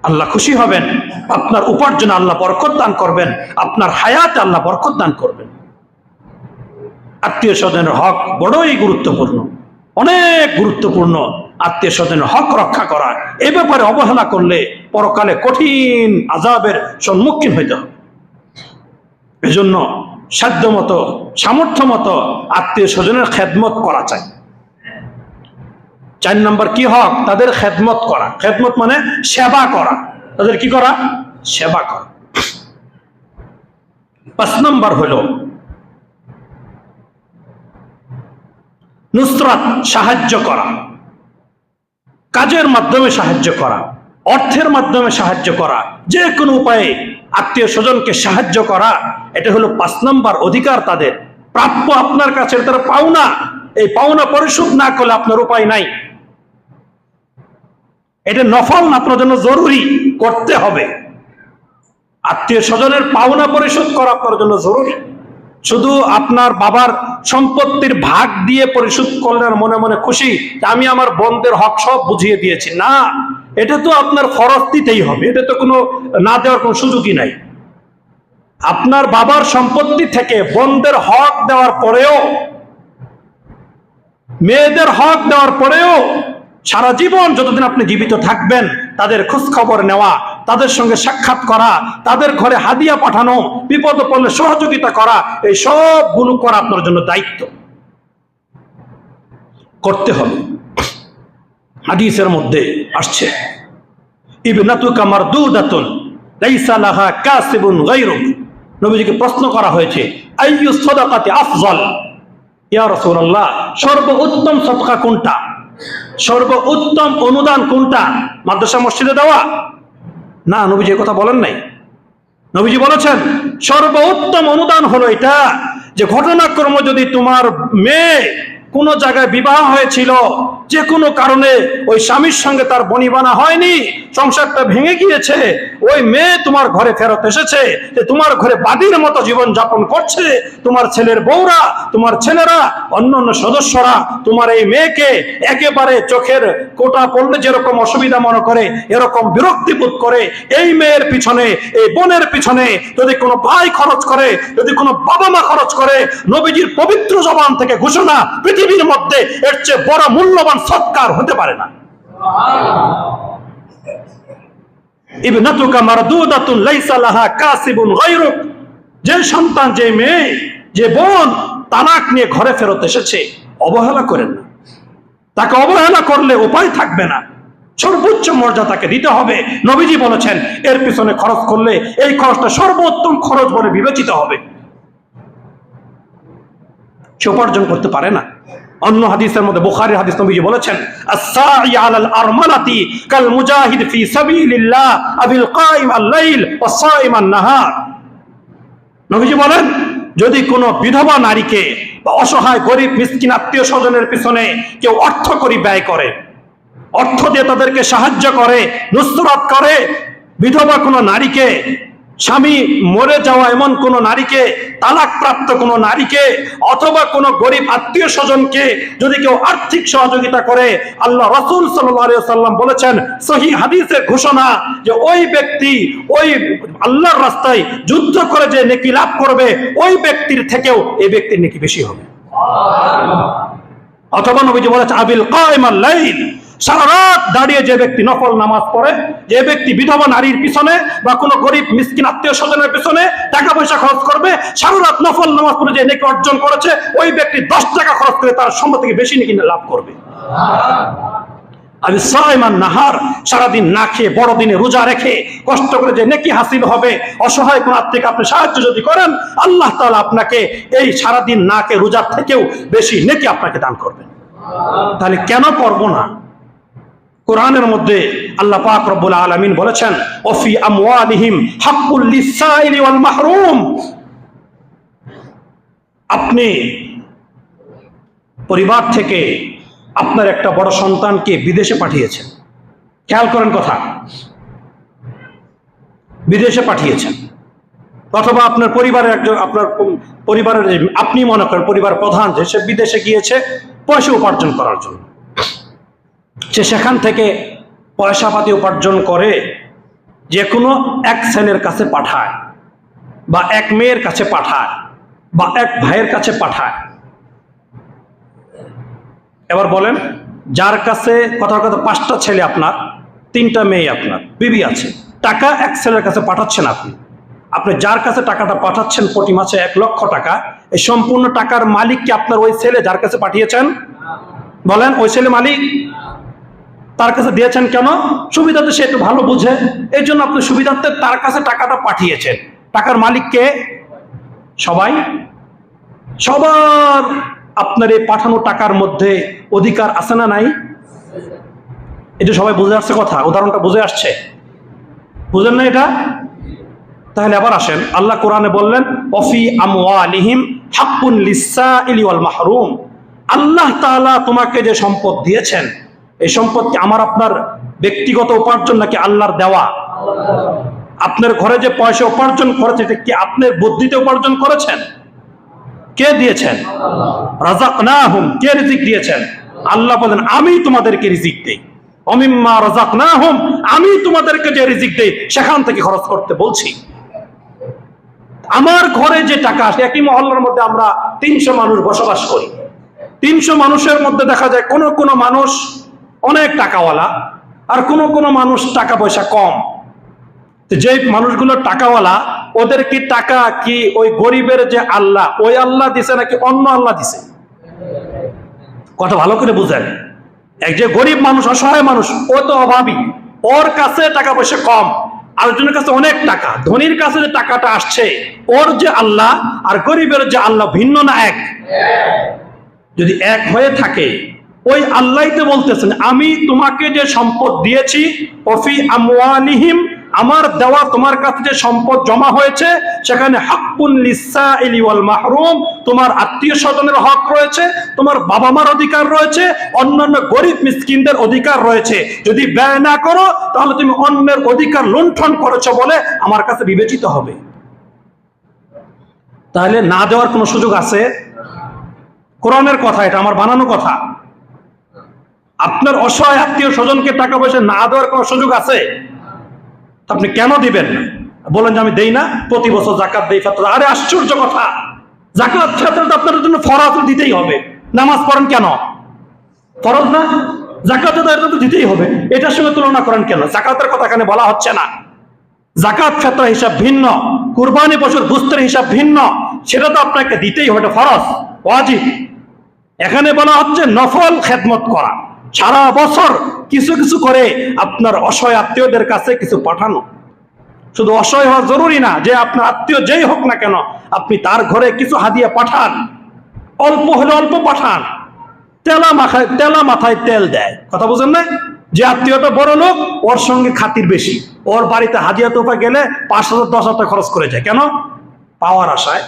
আল্লাহ খুশি হবেন, আপনার উপার্জনে আল্লাহ বরকত দান করবেন, আপনার হায়াতে আল্লাহ বরকত দান করবেন। আত্মীয় স্বজনের হক বড়ই গুরুত্বপূর্ণ, অনেক গুরুত্বপূর্ণ। আত্মীয় স্বজনের হক রক্ষা করা, এ ব্যাপারে অবহেলা করলে পরকালে কঠিন আযাবের সম্মুখীন হইতে হবে। এজন্য সাধ্য মতো, সামর্থ্য মতো আত্মীয় স্বজনের খেদমত করা চাই। 4 নম্বর কি হক? তাদের খেদমত করা। খেদমত মানে সেবা করা, তাদের কি করা? সেবা করা। 5 নম্বর হলো নুসরাত, সাহায্য করা, কাজের মাধ্যমে সাহায্য করা, অর্থের মাধ্যমে সাহায্য করা, যে কোনো উপায়ে আত্মীয় স্বজনকে সাহায্য করা, এটা হলো 5 নম্বর অধিকার তাদের, প্রাপ্য আপনার কাছে, তারা পাওনা। এই পাওনা পরিশোধ না করলে আপনার উপায় নাই, এটা নফল আপনার জন্য জরুরি, করতে হবে। আত্মীয় স্বজনের পাওনা পরিশোধ করা আপনার জন্য জরুরি। শুধু আপনার বাবার সম্পত্তির ভাগ দিয়ে পরিশোধ করলেন মনে মনে খুশি আমি আমার বোনদের হক সব বুঝিয়ে দিয়েছি, না, এটা তো আপনার ফরজ দিতেই হবে, এটা তো কোনো না দেওয়ার কোনো সুযোগই নাই। আপনার বাবার সম্পত্তি থেকে বোনদের হক দেওয়ার পরেও, মেয়েদের হক দেওয়ার পরেও সারা জীবন যতদিন আপনি জীবিত থাকবেন তাদের খোঁজ খবর নেওয়া, তাদের সঙ্গে সাক্ষাৎ করা, তাদের ঘরে হাদিয়া পাঠানো, বিপদে পড়লে সহযোগিতা করা, এই সবগুলো করা আপনার জন্য দায়িত্ব, করতে হবে। হাদিসের মধ্যে আসছে ইবনাতুকা মারদুদাতুন লাইসা লাহা কাসিবুন গায়রুক। নবীজিকে প্রশ্ন করা হয়েছে আইয়ু সাদাকাতি আফজাল, ইয়া রাসূলুল্লাহ সর্বোত্তম সদকা কোনটা, সর্বোত্তম অনুদান কোনটা? মাদ্রাসা মসজিদে দেওয়া? না, নবীজি কথা বলেন নাই। নবীজি বলেছেন সর্বোত্তম অনুদান হলো এটা যে ঘটনাক্রম যদি তোমার মেয়ে কোনো জায়গায় বিবাহ হয়েছিল, যে কোনো কারণে ওই স্বামীর সঙ্গে তার বনিবানা হয়নি, সংসারটা ভেঙে গিয়েছে, ওই মেয়ে তোমার ঘরে ফেরত এসেছে, যে তোমার ঘরে বাদীর মতো জীবন যাপন করছে, তোমার ছেলের বউরা, তোমার ছেলেরা, অন্যান্য সদস্যরা তোমার এই মেয়েকে একেবারে চোখের কোটা পড়লে যেরকম অসুবিধা মনে করে, এরকম বিরক্তি বোধ করে, এই মেয়ের পিছনে, এই বোনের পিছনে যদি কোনো ভাই খরচ করে, যদি কোনো বাবা মা খরচ করে, নবীজির পবিত্র জবান থেকে ঘোষণা, পৃথিবীর মধ্যে এর চেয়ে বড় মূল্যবান সৎকার হতে পারে না। ইবনাতুকা মারদুদাতুন লাইসা লাহা কাসিবুন গায়রুক, যে সন্তান, যে মেয়ে, যে বোন তালাক নিয়ে ঘরে ফেরত এসেছে, অবহেলা করেন না। তাকে অবহেলা করলে উপায় থাকবে না, সর্বোচ্চ মর্যাদা তাকে দিতে হবে। নবীজি বলেছেন এর পিছনে খরচ করলে এই খরচটা সর্বোত্তম খরচ বলে বিবেচিত হবে। সে উপার্জন করতে পারে না। অন্য হাদিসের মধ্যে, বুখারীর হাদিস, নবীজি বলেছেন as-sa'i 'ala al-armalati কাল মুজাহিদ ফি সাবিলিল্লাহ আবিল কাইম আল-লাইল ওয়াস-সাইম আন-নাহার। নবীজি বলেন যদি কোনো বিধবা নারীকে বা অসহায় গরিব মিসকিন আত্মীয় স্বজনের পিছনে কেউ অর্থ করি ব্যয় করে, অর্থ দিয়ে তাদেরকে সাহায্য করে, নুসরাত করে, বিধবা কোনো নারীকে, স্বামী মরে যাওয়া এমন কোন নারীকে, তালাক প্রাপ্ত কোন নারীকে, অথবা কোন গরিব আত্মীয় স্বজনকে যদি কেউ আর্থিক সহযোগিতা করে, আল্লাহ রাসূল সাল্লাল্লাহু আলাইহি ওয়াসাল্লাম বলেছেন সহিহ হাদিসের ঘোষণা যে ওই ব্যক্তি ওই আল্লাহর রাস্তায় যুদ্ধ করে যে নেকি লাভ করবে, ওই ব্যক্তির থেকেও এই ব্যক্তির নেকি বেশি হবে। অথবা নবীজি বলেছেন আবিল কাইম আল-লাইল, সারা রাত দাঁড়িয়ে যে ব্যক্তি নফল নামাজ পড়ে, যে ব্যক্তি বিধবা নারীর পিছনে বা কোনো গরিব মিসকিন আত্মীয় স্বজনের পিছনে টাকা পয়সা খরচ করবে, সারা রাত নফল নামাজ পড়ে যে নেকি অর্জন করেছে, ওই ব্যক্তি 10 টাকা খরচ করে তার সম্পদ থেকে বেশি নেকি লাভ করবে। আমি সাইমান নাহার, সারাদিন না খেয়ে বড়দিনে রোজা রেখে কষ্ট করে যে নেকি হাসিল হবে, অসহায় কোন আত্মীয়কে আপনি সাহায্য যদি করেন, আল্লাহ তাআলা আপনাকে এই সারাদিন না খেয়ে রোজার থেকেও বেশি নেকি আপনাকে দান করবেন। তাহলে কেন করবো না? কোরআনের মধ্যে আল্লাহ পাক রব্বুল আলামিন বলেছেন ওয়াফি আমওয়ালিহিম হাক্কুল লিসাইলি ওয়াল মাহরুম। আপনি পরিবার থেকে আপনার একটা বড় সন্তানকে বিদেশে পাঠিয়েছেন, খেয়াল করেন কথা, বিদেশে পাঠিয়েছেন, অথবা আপনার পরিবারের একজন, আপনার পরিবারের, আপনি মনে করেন পরিবার প্রধান যে সে বিদেশে গিয়েছে পয়সা উপার্জন করার জন্য, সে সেখান থেকে পয়সা পাতি উপার্জন করে যে কোনো এক ছেলের কাছে পাঠায়, বা এক মেয়ের কাছে পাঠায়, বা এক ভাইয়ের কাছে পাঠায়। এবার বলেন, যার কাছে কথা 5টা ছেলে আপনার, 3টা মেয়ে আপনার, বিবি আছে, টাকা এক ছেলের কাছে পাঠাচ্ছেন আপনি, আপনি যার কাছে টাকাটা পাঠাচ্ছেন প্রতি মাসে 1 লক্ষ টাকা, এই সম্পূর্ণ টাকার মালিক কি আপনার ওই ছেলে যার কাছে পাঠিয়েছেন? বলেন, ওই ছেলে মালিক? তার কাছে দিয়েছেন কেন? সুবিধাতে সে একটু ভালো বুঝে, এই জন্য আপনি সুবিধাতে তার কাছে টাকাটা পাঠিয়েছেন। টাকার মালিককে সবাই, সবার আপনার এই পাঠানো টাকার মধ্যে অধিকার আছে না নাই? এটা সবাই বুঝে আসছে কথা, উদাহরণটা বুঝে আসছে, বুঝেন না এটা? তাহলে আবার আসেন, আল্লাহ কোরআনে বললেন ওয়াফি আমওয়ালিহিম হাক্কুন লিসাইলি ওয়াল মাহরুম। আল্লাহ তাআলা তোমাকে যে সম্পদ দিয়েছেন, এই সম্পদ কি আমার আপনার ব্যক্তিগত উপার্জন নাকি আল্লাহর দেওয়া? আপনার ঘরে যে পয়সা উপার্জন করেছে, এটা কি আপনার বুদ্ধিতে উপার্জন করেছেন? কে দিয়েছেন? রাযাকনাহুম, কে রিজিক দিয়েছেন? আল্লাহ বলেন আমি তোমাদেরকে রিজিক দেই, অমিম্মা রাযাকনাহুম, আমি তোমাদেরকে যে রিজিক দেই সেখান থেকে খরচ করতে বলছি। আমার ঘরে যে টাকা আসে, একই মহল্লার মধ্যে আমরা 300 মানুষ বসবাস করি, 300 মানুষের মধ্যে দেখা যায় কোন কোন মানুষ অনেক টাকাওয়ালা, আর কোন কোন মানুষ টাকা পয়সা কম। তো যে মানুষগুলো টাকাওয়ালা, ওদের কি টাকা কি ওই গরিবের যে আল্লাহ, ওই আল্লাহ দিছে নাকি অন্য আল্লাহ দিছে? কথা ভালো করে বুঝেন। এক যে গরিব মানুষ, অসহায় মানুষ, ও তো অভাবী, ওর কাছে টাকা পয়সা কম, আরেকজনের কাছে অনেক টাকা। ধনীর কাছে যে টাকাটা আসছে, ওর যে আল্লাহ আর গরিবের যে আল্লাহ ভিন্ন না এক? যদি এক হয়ে থাকে, ওই আল্লাহই তো বলতেছেন আমি তোমাকে যে সম্পদ দিয়েছি, ওফি আমওয়ালিহিম, আমার দেওয়া তোমার কাছে যে সম্পদ জমা হয়েছে সেখানে হাক্কুন লিসাইলি ওয়াল মাহরুম, তোমার আত্মীয় স্বজনের হক রয়েছে, তোমার বাবা মার অধিকার রয়েছে, অন্যান্য গরিব মিসকিনদের অধিকার রয়েছে। যদি ব্যয় না করো তাহলে তুমি অন্যের অধিকার লুণ্ঠন করেছো বলে আমার কাছে বিবেচিত হবে। তাহলে না দেওয়ার কোনো সুযোগ আছে? কোরআনের কথা, এটা আমার বানানো কথা। আপনার অসহায় আত্মীয় স্বজনকে টাকা পয়সা না দেওয়ার কোনো সুযোগ আছে? আপনি কেন দিবেন না? বলেন যে আমি দেই না, প্রতি বছর জাকাত দেই, ফেতরা। আরে আশ্চর্য কথা, জাকাত ফেতরা তো আপনাদের জন্য ফরজ, দিতেই হবে। নামাজ পড়েন কেন? ফরজ না? জাকাত তো দিতেই হবে। এটার সঙ্গে তুলনা করেন কেন? জাকাতের কথা এখানে বলা হচ্ছে না। জাকাত ফেতরা হিসাব ভিন্ন, কুরবানি পশুর গোশতের হিসাব ভিন্ন, সেটা তো আপনাকে দিতেই হবে, ফরজ, ওয়াজিব। এখানে বলা হচ্ছে নফল খেদমত করা, সারা বছর কিছু কিছু করে আপনার অসহায় আত্মীয়দের কাছে কিছু পাঠানো। শুধু অসহায় হওয়া জরুরি না, যে আপনার আত্মীয় যেই হোক না কেন আপনি তার ঘরে কিছু হাদিয়া পাঠান, অল্প হলে অল্প পাঠান। তেলা মাথায় তেল দেয়, কথা বুঝেন না? যে আত্মীয়টা বড় লোক, ওর সঙ্গে খাতির বেশি, ওর বাড়িতে হাদিয়া তোফা গেলে 5,000 10,000 টাকা খরচ করে যায়। কেন? পাওয়ার আশায়।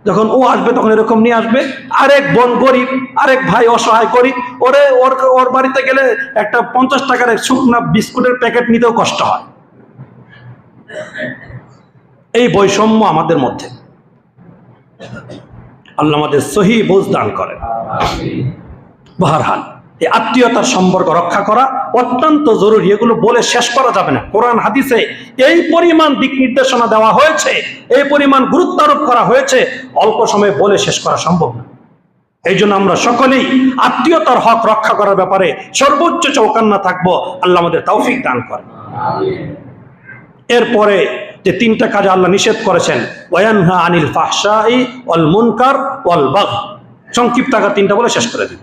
যখন ও আসবে তখন এরকম নিয়ে আসবে। আরেক বোন গরিব, আরেক ভাই অসহায় গরিব, ওর বাড়িতে গেলে একটা 50 টাকার শুকনা বিস্কুটের প্যাকেট নিতেও কষ্ট হয়। এই বৈষম্য আমাদের মধ্যে, আল্লাহ আমাদের সহি বুঝ দান করেন। বাহরহাল, এই আত্মীয়তার সম্পর্ক রক্ষা করা অত্যন্ত জরুরি। এগুলো বলে শেষ করা যাবে না। কোরআন হাদিসে এই পরিমাণ দিক নির্দেশনা দেওয়া হয়েছে, এই পরিমাণ গুরুত্ব আরোপ করা হয়েছে, অল্প সময়ে বলে শেষ করা সম্ভব না। এই জন্য আমরা সকলেই আত্মীয়তার হক রক্ষা করার ব্যাপারে সর্বোচ্চ চৌকান্না থাকবো। আল্লাহ আমাদের তৌফিক দান করেন। এরপরে যে 3টা কাজ আল্লাহ নিষেধ করেছেন, ওয়ায়ানহা আনিল ফাহশাই ওয়াল মুনকার ওয়াল বাগয়, সংক্ষিপ্ত আকার 3টা বলে শেষ করে দিন।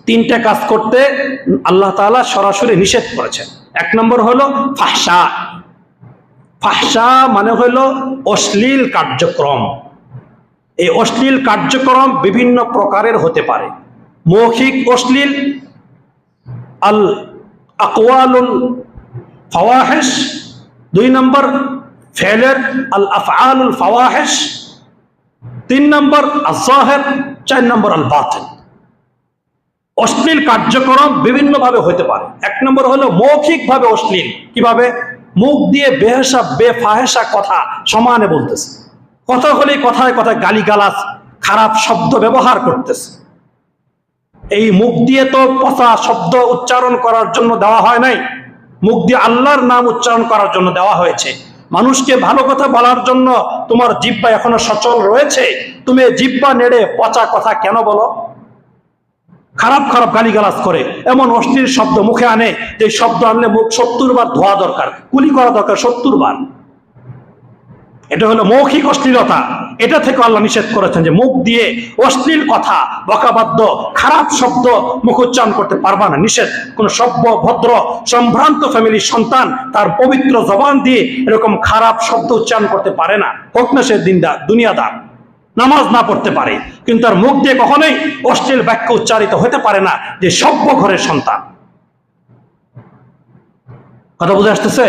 3টা কাজ করতে আল্লাহ তাআলা সরাসরি নিষেধ করেছেন। 1 নম্বর হলো ফাহশা। ফাহশা মানে হলো অশ্লীল কার্যক্রম। এই অশ্লীল কার্যক্রম বিভিন্ন প্রকারের হতে পারে। মৌখিক অশ্লীল, আল আকওয়ালুল ফাওয়াহিশ। 2 নম্বর ফেলের আল আফআলুল ফাওয়াহিশ। 3 নম্বর আয-যাহির। 4 নম্বর আল বাতিন। অশ্লীল কার্যক্রম বিভিন্ন ভাবে হতে পারে। 1 নম্বর হলো মৌখিক ভাবে অশ্লীল। কিভাবে? মুখ দিয়ে বেহেশা বেফাহেশা কথা সমানে বলতেছে, কথা হলে কথায় কথায় গালিগালাজ, খারাপ শব্দ ব্যবহার করতেছে। এই মুখ দিয়ে তো পচা শব্দ উচ্চারণ করার জন্য দেওয়া হয় নাই, মুখ দিয়ে আল্লাহর নাম উচ্চারণ করার জন্য দেওয়া হয়েছে। মানুষকে ভালো কথা বলার জন্য তোমার জিহ্বা এখনো সচল রয়েছে, তুমি জিহ্বা নেড়ে পচা কথা কেন বলো? খারাপ খারাপ গালিগালাজ করে, এমন অশ্লীল শব্দ মুখে আনে যে শব্দ আনলে মুখ 70 বার ধোয়া দরকার, কুলি করা দরকার 70 বার। এটা হলো মৌখিক অশ্লীলতা। এটা থেকে আল্লাহ নিষেধ করেছেন যে মুখ দিয়ে অশ্লীল কথা, বকাবাদ্য, খারাপ শব্দ মুখ উচ্চারণ করতে পারবা না, নিষেধ। কোন সভ্য ভদ্র সম্ভ্রান্ত ফ্যামিলির সন্তান তার পবিত্র জবান দিয়ে এরকম খারাপ শব্দ উচ্চারণ করতে পারে না, হোক না সে দুনিয়াদার, নামাজ না পড়তে পারে, কিন্তু তার মুখ দিয়ে কখনোই অশ্লীল বাক্য উচ্চারিত হতে পারে না, যে সভ্য ঘরের সন্তান। কথা বুঝে আসতেছে?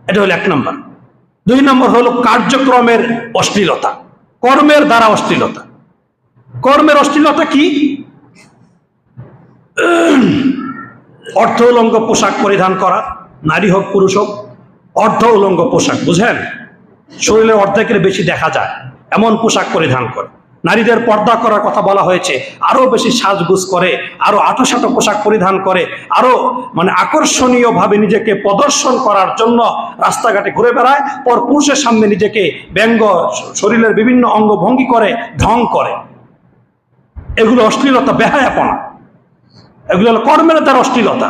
এটা হলো 1 নম্বর। 2 নম্বর হলো কার্যক্রমের অশ্লীলতা, কর্মের দ্বারা অশ্লীলতা। কর্মের অশ্লীলতা কি? অর্ধ উলঙ্গ পোশাক পরিধান করা, নারী হোক পুরুষ হোক, অর্ধ উলঙ্গ পোশাক, বুঝেন? শরীরের অর্ধেকের বেশি দেখা যায় এমন পোশাক পরিধান করে। নারীদের পর্দা করার কথা বলা হয়েছে, আরো বেশি সাজগুজ করে, আরো আঁটোসাঁটো পোশাক পরিধান করে, আরো আকর্ষণীয় ভাবে নিজেকে প্রদর্শন করার জন্য রাস্তাঘাটে ঘুরে বেড়ায়, পর পুরুষের সামনে নিজেকে ব্যঙ্গ, শরীরের বিভিন্ন অঙ্গভঙ্গি করে, ঢং করে। এগুলো অশ্লীলতা, বেহায়াপনা। এগুলো হলো কর্মের দ্বারা অশ্লীলতা।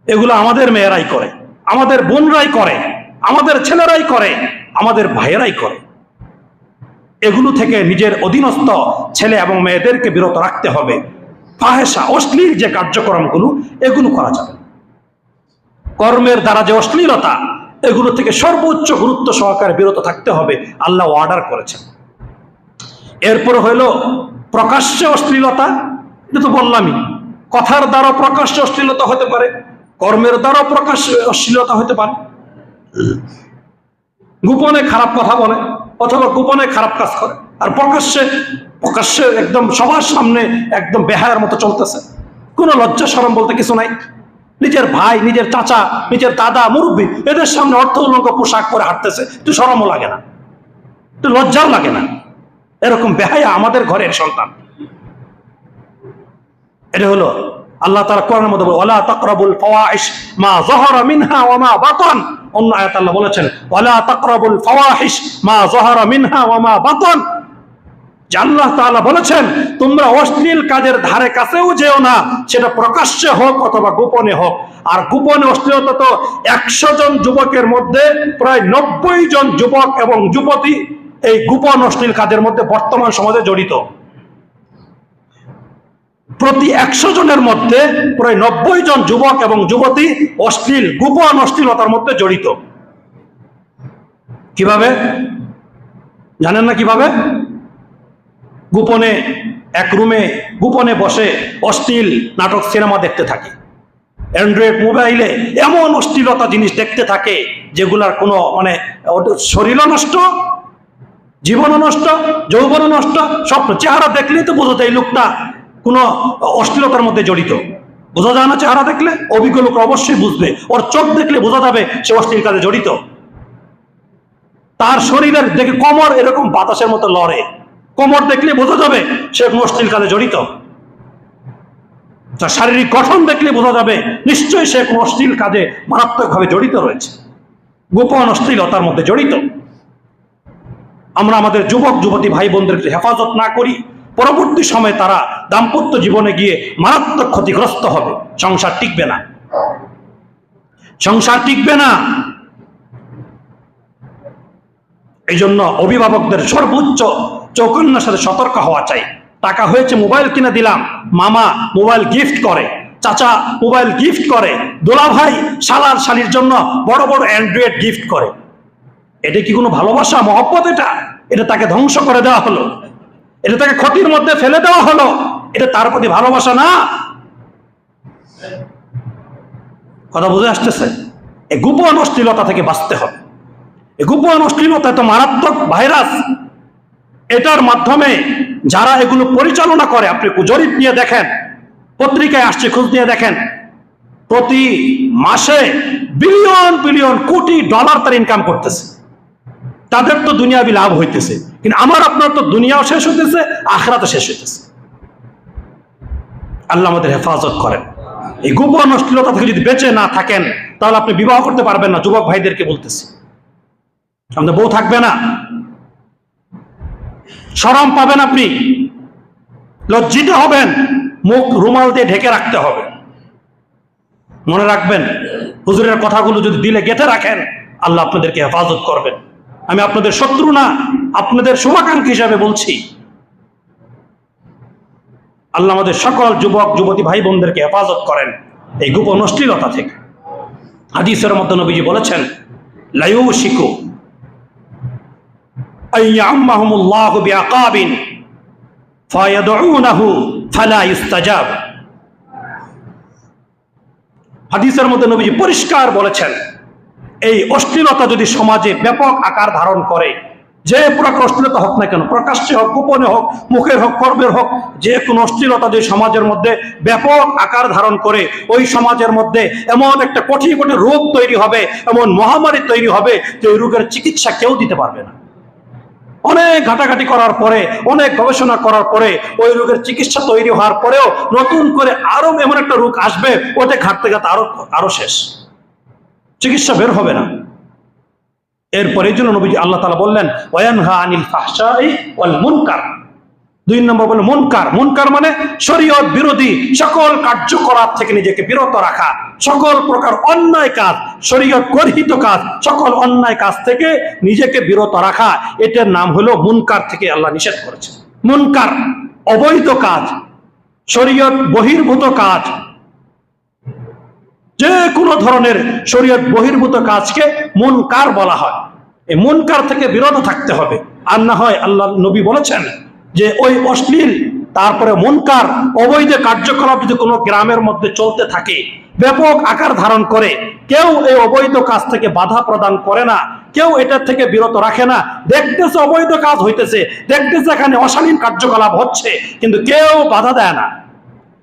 এগুলো আমাদের মেয়েরাই করে, আমাদের বোনরাই করে, আমাদের ছেলেরাই করে, আমাদের ভাইয়েরাই করে। এগুলো থেকে নিজের অধীনস্থ ছেলে এবং মেয়েদেরকে বিরত রাখতে হবে। ফাহেসা, অশ্লীল যে কার্যক্রমগুলো, এগুলো করা যাবে। কর্মের দ্বারা যে অশ্লীলতা, এগুলো থেকে সর্বোচ্চ গুরুত্ব সহকারে বিরত থাকতে হবে, আল্লাহ অর্ডার করেছেন। এরপর হইল প্রকাশ্যে অশ্লীলতা। এটা তো বললামই, কথার দ্বারা প্রকাশ্যে অশ্লীলতা হতে পারে, কর্মের দ্বারা প্রকাশ্যে অশ্লীলতা হতে পারে। গোপনে খারাপ কথা বলে অথবা গোপনে খারাপ কাজ করে, আর প্রকাশ্যে প্রকাশ্যে একদম সবার সামনে একদম বেহায়ার মতো চলতেছে, কোনো লজ্জা শরম বলতে কিছু নাই। নিজের ভাই, নিজের চাচা, নিজের দাদা, মুরব্বী, এদের সামনে অর্থ উলঙ্গ পোশাক পরে হাঁটতেছে, একটু শরমও লাগে না, একটু লজ্জাও লাগে না। এরকম বেহায়া আমাদের ঘরের সন্তান। এটা হলো আল্লাহ তাআলা কোরআনের মধ্যে বলে, ওয়ালা তাকরাবুল ফাওয়াহিশ মা যাহারা মিনহা ওয়া মা বাতান। অন্য আয়াত আল্লাহ বলেছেন, ওয়ালা তাকরাবুল ফাওয়াহিশ মা যাহারা মিনহা ওয়া মা বাতান। যে আল্লাহ তাআলা বলেছেন, তোমরা অশ্লীল কাজের ধারে কাছেও যেও না, সেটা প্রকাশ্যে হোক অথবা গোপনে হোক। আর গোপনে অশ্লীলতা তো 100 জন যুবকের মধ্যে প্রায় 90 জন যুবক এবং যুবতী এই গোপন অশ্লীল কাজের মধ্যে বর্তমান সমাজে জড়িত। প্রতি 100 জনের মধ্যে প্রায় 90 জন যুবক এবং যুবতী অশ্লীল, গোপন অশ্লীলতার মধ্যে জড়িত। কিভাবে জানেন না? কিভাবে? গোপনে এক রুমে গোপনে বসে অশ্লীল নাটক, সিনেমা দেখতে থাকে। অ্যান্ড্রয়েড মোবাইলে এমন অশ্লীলতা জিনিস দেখতে থাকে যেগুলার কোনো শরীরও নষ্ট, জীবনও নষ্ট, যৌবনও নষ্ট, সব। চেহারা দেখলেই তো বোঝা যায় লোকটা কোনো অশ্লীলতার মধ্যে জড়িত। বোঝা যায় না চেহারা দেখলে? অভিজ্ঞ লোক অবশ্যই বুঝবে, ওর চোখ দেখলে বোঝা যাবে সে অশ্লীল কাজে জড়িত। তার শরীরের দেখে কোমর এরকম বাতাসের মতো লড়ে, কোমর দেখলে বোঝা যাবে সে অশ্লীল কাজে জড়িত। তার শারীরিক গঠন দেখলে বোঝা যাবে নিশ্চয়ই সে কোনো অশ্লীল কাজে মারাত্মকভাবে জড়িত রয়েছে, গোপন অশ্লীলতার মধ্যে জড়িত। আমরা আমাদের যুবক যুবতী ভাই বোনদেরকে হেফাজত না করি, পরবর্তী সময়ে তারা দাম্পত্য জীবনে গিয়ে মারাত্মক ক্ষতিগ্রস্ত হবে, সংসার টিকবে না, সংসার টিকবে না। এই জন্য অভিভাবকদের সর্বোচ্চ চৌকন্যার সাথে সতর্ক হওয়া চাই। টাকা হয়েছে, মোবাইল কিনে দিলাম, মামা মোবাইল গিফট করে, চাচা মোবাইল গিফট করে, দোলা ভাই শালার শালির জন্য বড় বড় অ্যান্ড্রয়েড গিফট করে। এটা কি কোনো ভালোবাসা, মহব্বত? এটা তাকে ধ্বংস করে দেওয়া হলো, এটা তাকে ক্ষতির মধ্যে ফেলে দেওয়া হলো। এটা তার প্রতি ভালোবাসা না। কথা বুঝে আসতেছে? এই গোপন অশ্লীলতা থেকে বাঁচতে হবে। এই গোপন অশ্লীলতা তো মারাত্মক ভাইরাস। এটার মাধ্যমে যারা এগুলো পরিচালনা করে, আপনি জরিপ নিয়ে দেখেন, পত্রিকায় আসছে, খোঁজ নিয়ে দেখেন, প্রতি মাসে বিলিয়ন বিলিয়ন কোটি ডলার তার ইনকাম করতেছে। তাদের তো দুনিয়াবি লাভ হইতেছে, কিন্তু আমার আপনার তো দুনিয়াও শেষ হইতেছে, আখিরাতও শেষ হইতেছে। আল্লাহ আমাদের হেফাজত করেন। এই গোপন অশ্লীলতা থেকে যদি বেঁচে না থাকেন, তাহলে আপনি বিবাহ করতে পারবেন না। যুবক ভাইদেরকে বলতেছি, আপনার বউ থাকবে না, শরম পাবেন, আপনি লজ্জিত হবেন, মুখ রুমাল দিয়ে ঢেকে রাখতে হবে। মনে রাখবেন, হুজুরের কথাগুলো যদি দিলে গেঁথে রাখেন, আল্লাহ আপনাদেরকে হেফাজত করবেন। আমি আপনাদের শত্রু না, আপনাদের শুভাকাঙ্ক্ষী হিসাবে বলছি। আল্লাহ আমাদের সকল যুবক যুবতী ভাই বোনদেরকে হেফাজত করেন এই গোপন অশ্লীলতা থেকে। হাদিসের মধ্যে নবীজি বলেছেন, লায়ুশিকু আইয়াম্মাহুমুল্লাহু বিআকাবিন ফায়াদউনাহু ফালা ইস্তাজাব। হাদিসের মধ্যে নবীজি পরিষ্কার বলেছেন, এই অশ্লীলতা যদি সমাজে ব্যাপক আকার ধারণ করে, যে প্রকার অশ্লীলতা হোক না কেন, প্রকাশ্যে হোক, গোপনে হোক, মুখের হোক, কর্মের হোক, যে কোনো অশ্লীলতা যদি সমাজের মধ্যে ব্যাপক আকার ধারণ করে, ওই সমাজের মধ্যে এমন একটা কঠিন কঠিন রোগ তৈরি হবে, এমন মহামারী তৈরি হবে যে ওই রোগের চিকিৎসা কেউ দিতে পারবে না। অনেক ঘাটাঘাটি করার পরে, অনেক গবেষণা করার পরে, ওই রোগের চিকিৎসা তৈরি হওয়ার পরেও নতুন করে আরো এমন একটা রোগ আসবে, ওতে ঘাটতে ঘাটতে আরো শেষ, চিকিৎসা বের হবে না। এরপরে এই জন্য নবীজি আল্লাহ তাআলা বললেন, ওয়ায়ানহা আনিল ফাহশাই ওয়াল মুনকার। 2 নম্বর বললেন মুনকার। মুনকার মানে শরীয়ত বিরোধী সকল কার্যকলাপ থেকে নিজেকে বিরত রাখা, সকল প্রকার অন্যায় কাজ, শরীয়ত গর্হিত কাজ, সকল অন্যায় কাজ থেকে নিজেকে বিরত রাখা, এটার নাম হলো মুনকার থেকে আল্লাহ নিষেধ করেছে। মুনকার অবৈধ কাজ, শরীয়ত বহির্ভূত কাজ, যে কোনো ধরনের শরীয়ত বহির্ভূত কাজকে মুনকার বলা হয়। এই মুনকার থেকে বিরত থাকতে হবে। আর না হয় আল্লাহ নবী বলেছেন যে ওই অশ্লীল, তারপরে মুনকার, অবৈধ কার্যকলাপ যদি কোনো গ্রামের মধ্যে চলতে থাকে, ব্যাপক আকার ধারণ করে, কেউ এই অবৈধ কাজ থেকে বাধা প্রদান করে না, কেউ এটার থেকে বিরত রাখে না, দেখতেছে অবৈধ কাজ হইতেছে, দেখতেছে এখানে অশালীন কার্যকলাপ হচ্ছে, কিন্তু কেউ বাধা দেয় না,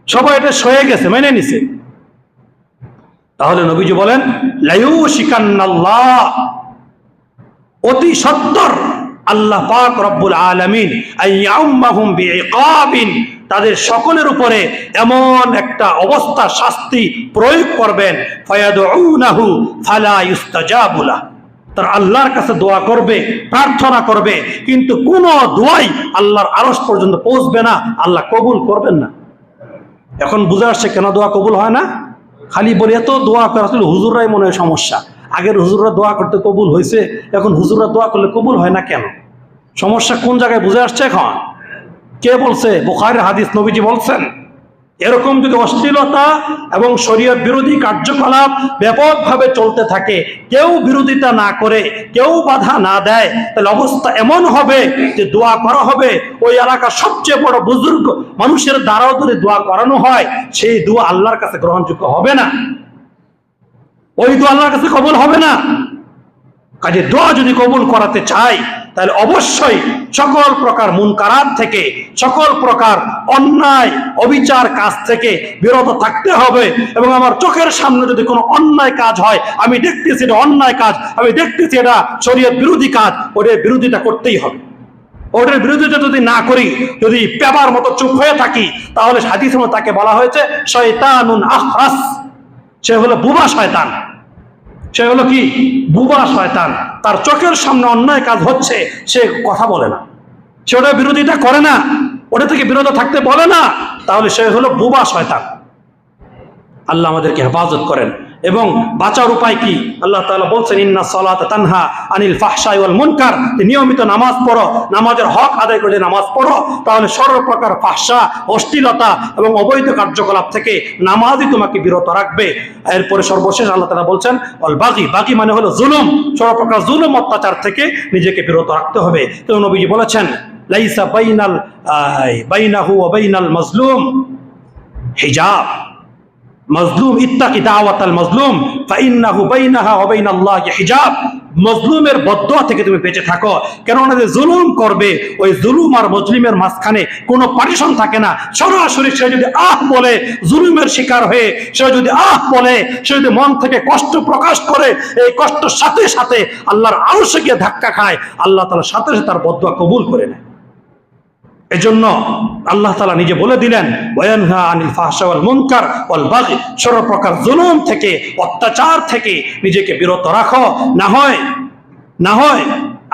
সবাই এটা সয়ে গেছে, মেনে নিছে, তাহলে নবীজি বলেন লায়ুশিকান্নাল্লাহ, অতি সত্বর আল্লাহ পাক রব্বুল আলামিন আইয়াম্মাহুম বিইকাবিন, তাদের সকলের উপরে এমন একটা অবস্থা, শাস্তি প্রয়োগ করবেন, ফায়াদউনাহু ফালা ইউস্তাজাবু লাহ, তারা আল্লাহর কাছে দোয়া করবে, প্রার্থনা করবে, কিন্তু কোনো দোয়াই আল্লাহর আরশ পর্যন্ত পৌঁছবে না, আল্লাহ কবুল করবেন না। এখন বুঝে আসছে কেন দোয়া কবুল হয় না? খালি বলে এত দোয়া করে, আসলে হুজুররাই মনে হয় সমস্যা। আগের হুজুররা দোয়া করতে কবুল হয়েছে, এখন হুজুররা দোয়া করলে কবুল হয় না কেন? সমস্যা কোন জায়গায় বুঝে আসছে এখন? কে বলছে? বুখারীর হাদিস, নবীজি বলছেন এরকম যদি অশ্লীলতা এবং শরীয়ত বিরোধী কার্যকলাপ ব্যাপকভাবে চলতে থাকে, কেউ বিরোধিতা না করে, কেউ বাধা না দেয়, তাহলে অবস্থা এমন হবে যে দোয়া করা হবে, ওই এলাকার সবচেয়ে বড় বুজুর্গ মানুষের দ্বারাও যদি দোয়া করানো হয়, সেই দোয়া আল্লাহর কাছে গ্রহণযোগ্য হবে না, ওই দোয়া আল্লাহর কাছে কবুল হবে না। কাজে দোয়া যদি কবুল করাতে চাই, তাহলে অবশ্যই সকল প্রকার মুনকারাত থেকে, সকল প্রকার অন্যায় অবিচার কাজ থেকে বিরত থাকতে হবে। এবং আমার চোখের সামনে যদি কোনো অন্যায় কাজ হয়, আমি দেখতেছি এটা অন্যায় কাজ, আমি দেখতেছি এটা শরীয়ত বিরোধী কাজ, ওটার বিরোধিতা করতেই হবে। ওটার বিরোধিতা যদি না করি, যদি পেবার মতো চুপ হয়ে থাকি, তাহলে হাদিসের মধ্যে তাকে বলা হয়েছে শয়তানুন আখরাস, সে হলো বুবা শয়তান। সে হলো কি? বুবা শয়তান। তার চোখের সামনে অন্যায় কাজ হচ্ছে, সে কথা বলে না, সে ওটার বিরোধিতা করে না, ওটা থেকে বিরত থাকতে বলে না, তাহলে সে হলো বুবা শয়তান। আল্লাহ আমাদেরকে হেফাজত করেন। এবং বাঁচার উপায় কি? আল্লাহ তাআলা বলছেন ইন্না সালাতা তানহা আনিল ফাহশাই ওয়াল মুনকার, নিয়মিত নামাজ পড়ো, নামাজের হক আদায় করে নামাজ পড়ো, তাহলে সর্বপ্রকার ফাহশা, অশ্লীলতা এবং অবৈধ কার্যকলাপ থেকে নামাজই তোমাকে বিরত রাখবে। এরপরে সর্বশেষ আল্লাহ তাআলা বলছেন অল বাগি, বাগি মানে হলো জুলুম, সর্বপ্রকার জুলুম অত্যাচার থেকে নিজেকে বিরত রাখতে হবে। তো নবীজি বলেছেন লাইসা বাইনাহু ওয়া বাইনাল মাজলুম হিজাব, মজলুম ইত্তাকি দাওয়াতাল মজলুম ফাইন্নাহু বাইনাহা ওয়া বাইনাল্লাহি হিজাব, মজলুমের বদদুয়া থেকে তুমি বেঁচে থাকো, কেননা যে জুলুম করবে, ওই জুলুম আর মজলুমের মাঝখানে কোনো পার্টিশন থাকে না। সরাসরি সে যদি আহ বলে, জুলুমের শিকার হয়ে সে যদি আহ বলে, সে যদি মন থেকে কষ্ট প্রকাশ করে, এই কষ্টের সাথে সাথে আল্লাহর আরশে গিয়ে ধাক্কা খায়, আল্লাহ তাআলা সাথে সাথে তার বদদুয়া কবুল করে নেয়। এজন্য আল্লাহ তাআলা নিজে বলে দিলেন ওয়ায়ানহা আনিল ফাহশা ওয়াল মুনকার ওয়াল বাগি, সর্বপ্রকার জুলুম থেকে, অত্যাচার থেকে নিজেকে বিরত রাখো, না হয়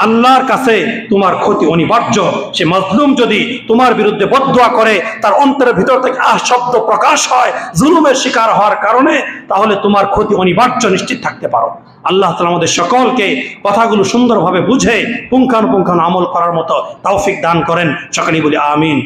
আল্লাহর কাছে তোমার ক্ষতি অনিবার্য। সে মাজলুম যদি তোমার বিরুদ্ধে বদদুয়া করে, তার অন্তরের ভিতর থেকে আহ শব্দ প্রকাশ হয় জুলুমের শিকার হওয়ার কারণে, তাহলে তোমার ক্ষতি অনিবার্য, নিশ্চিত থাকতে পারো। আল্লাহ তাআলা আমাদের সকলকে কথাগুলো সুন্দরভাবে বুঝে পুঙ্খানুপুঙ্খানু আমল করার মতো তৌফিক দান করেন। সকলেই বলি আমিন।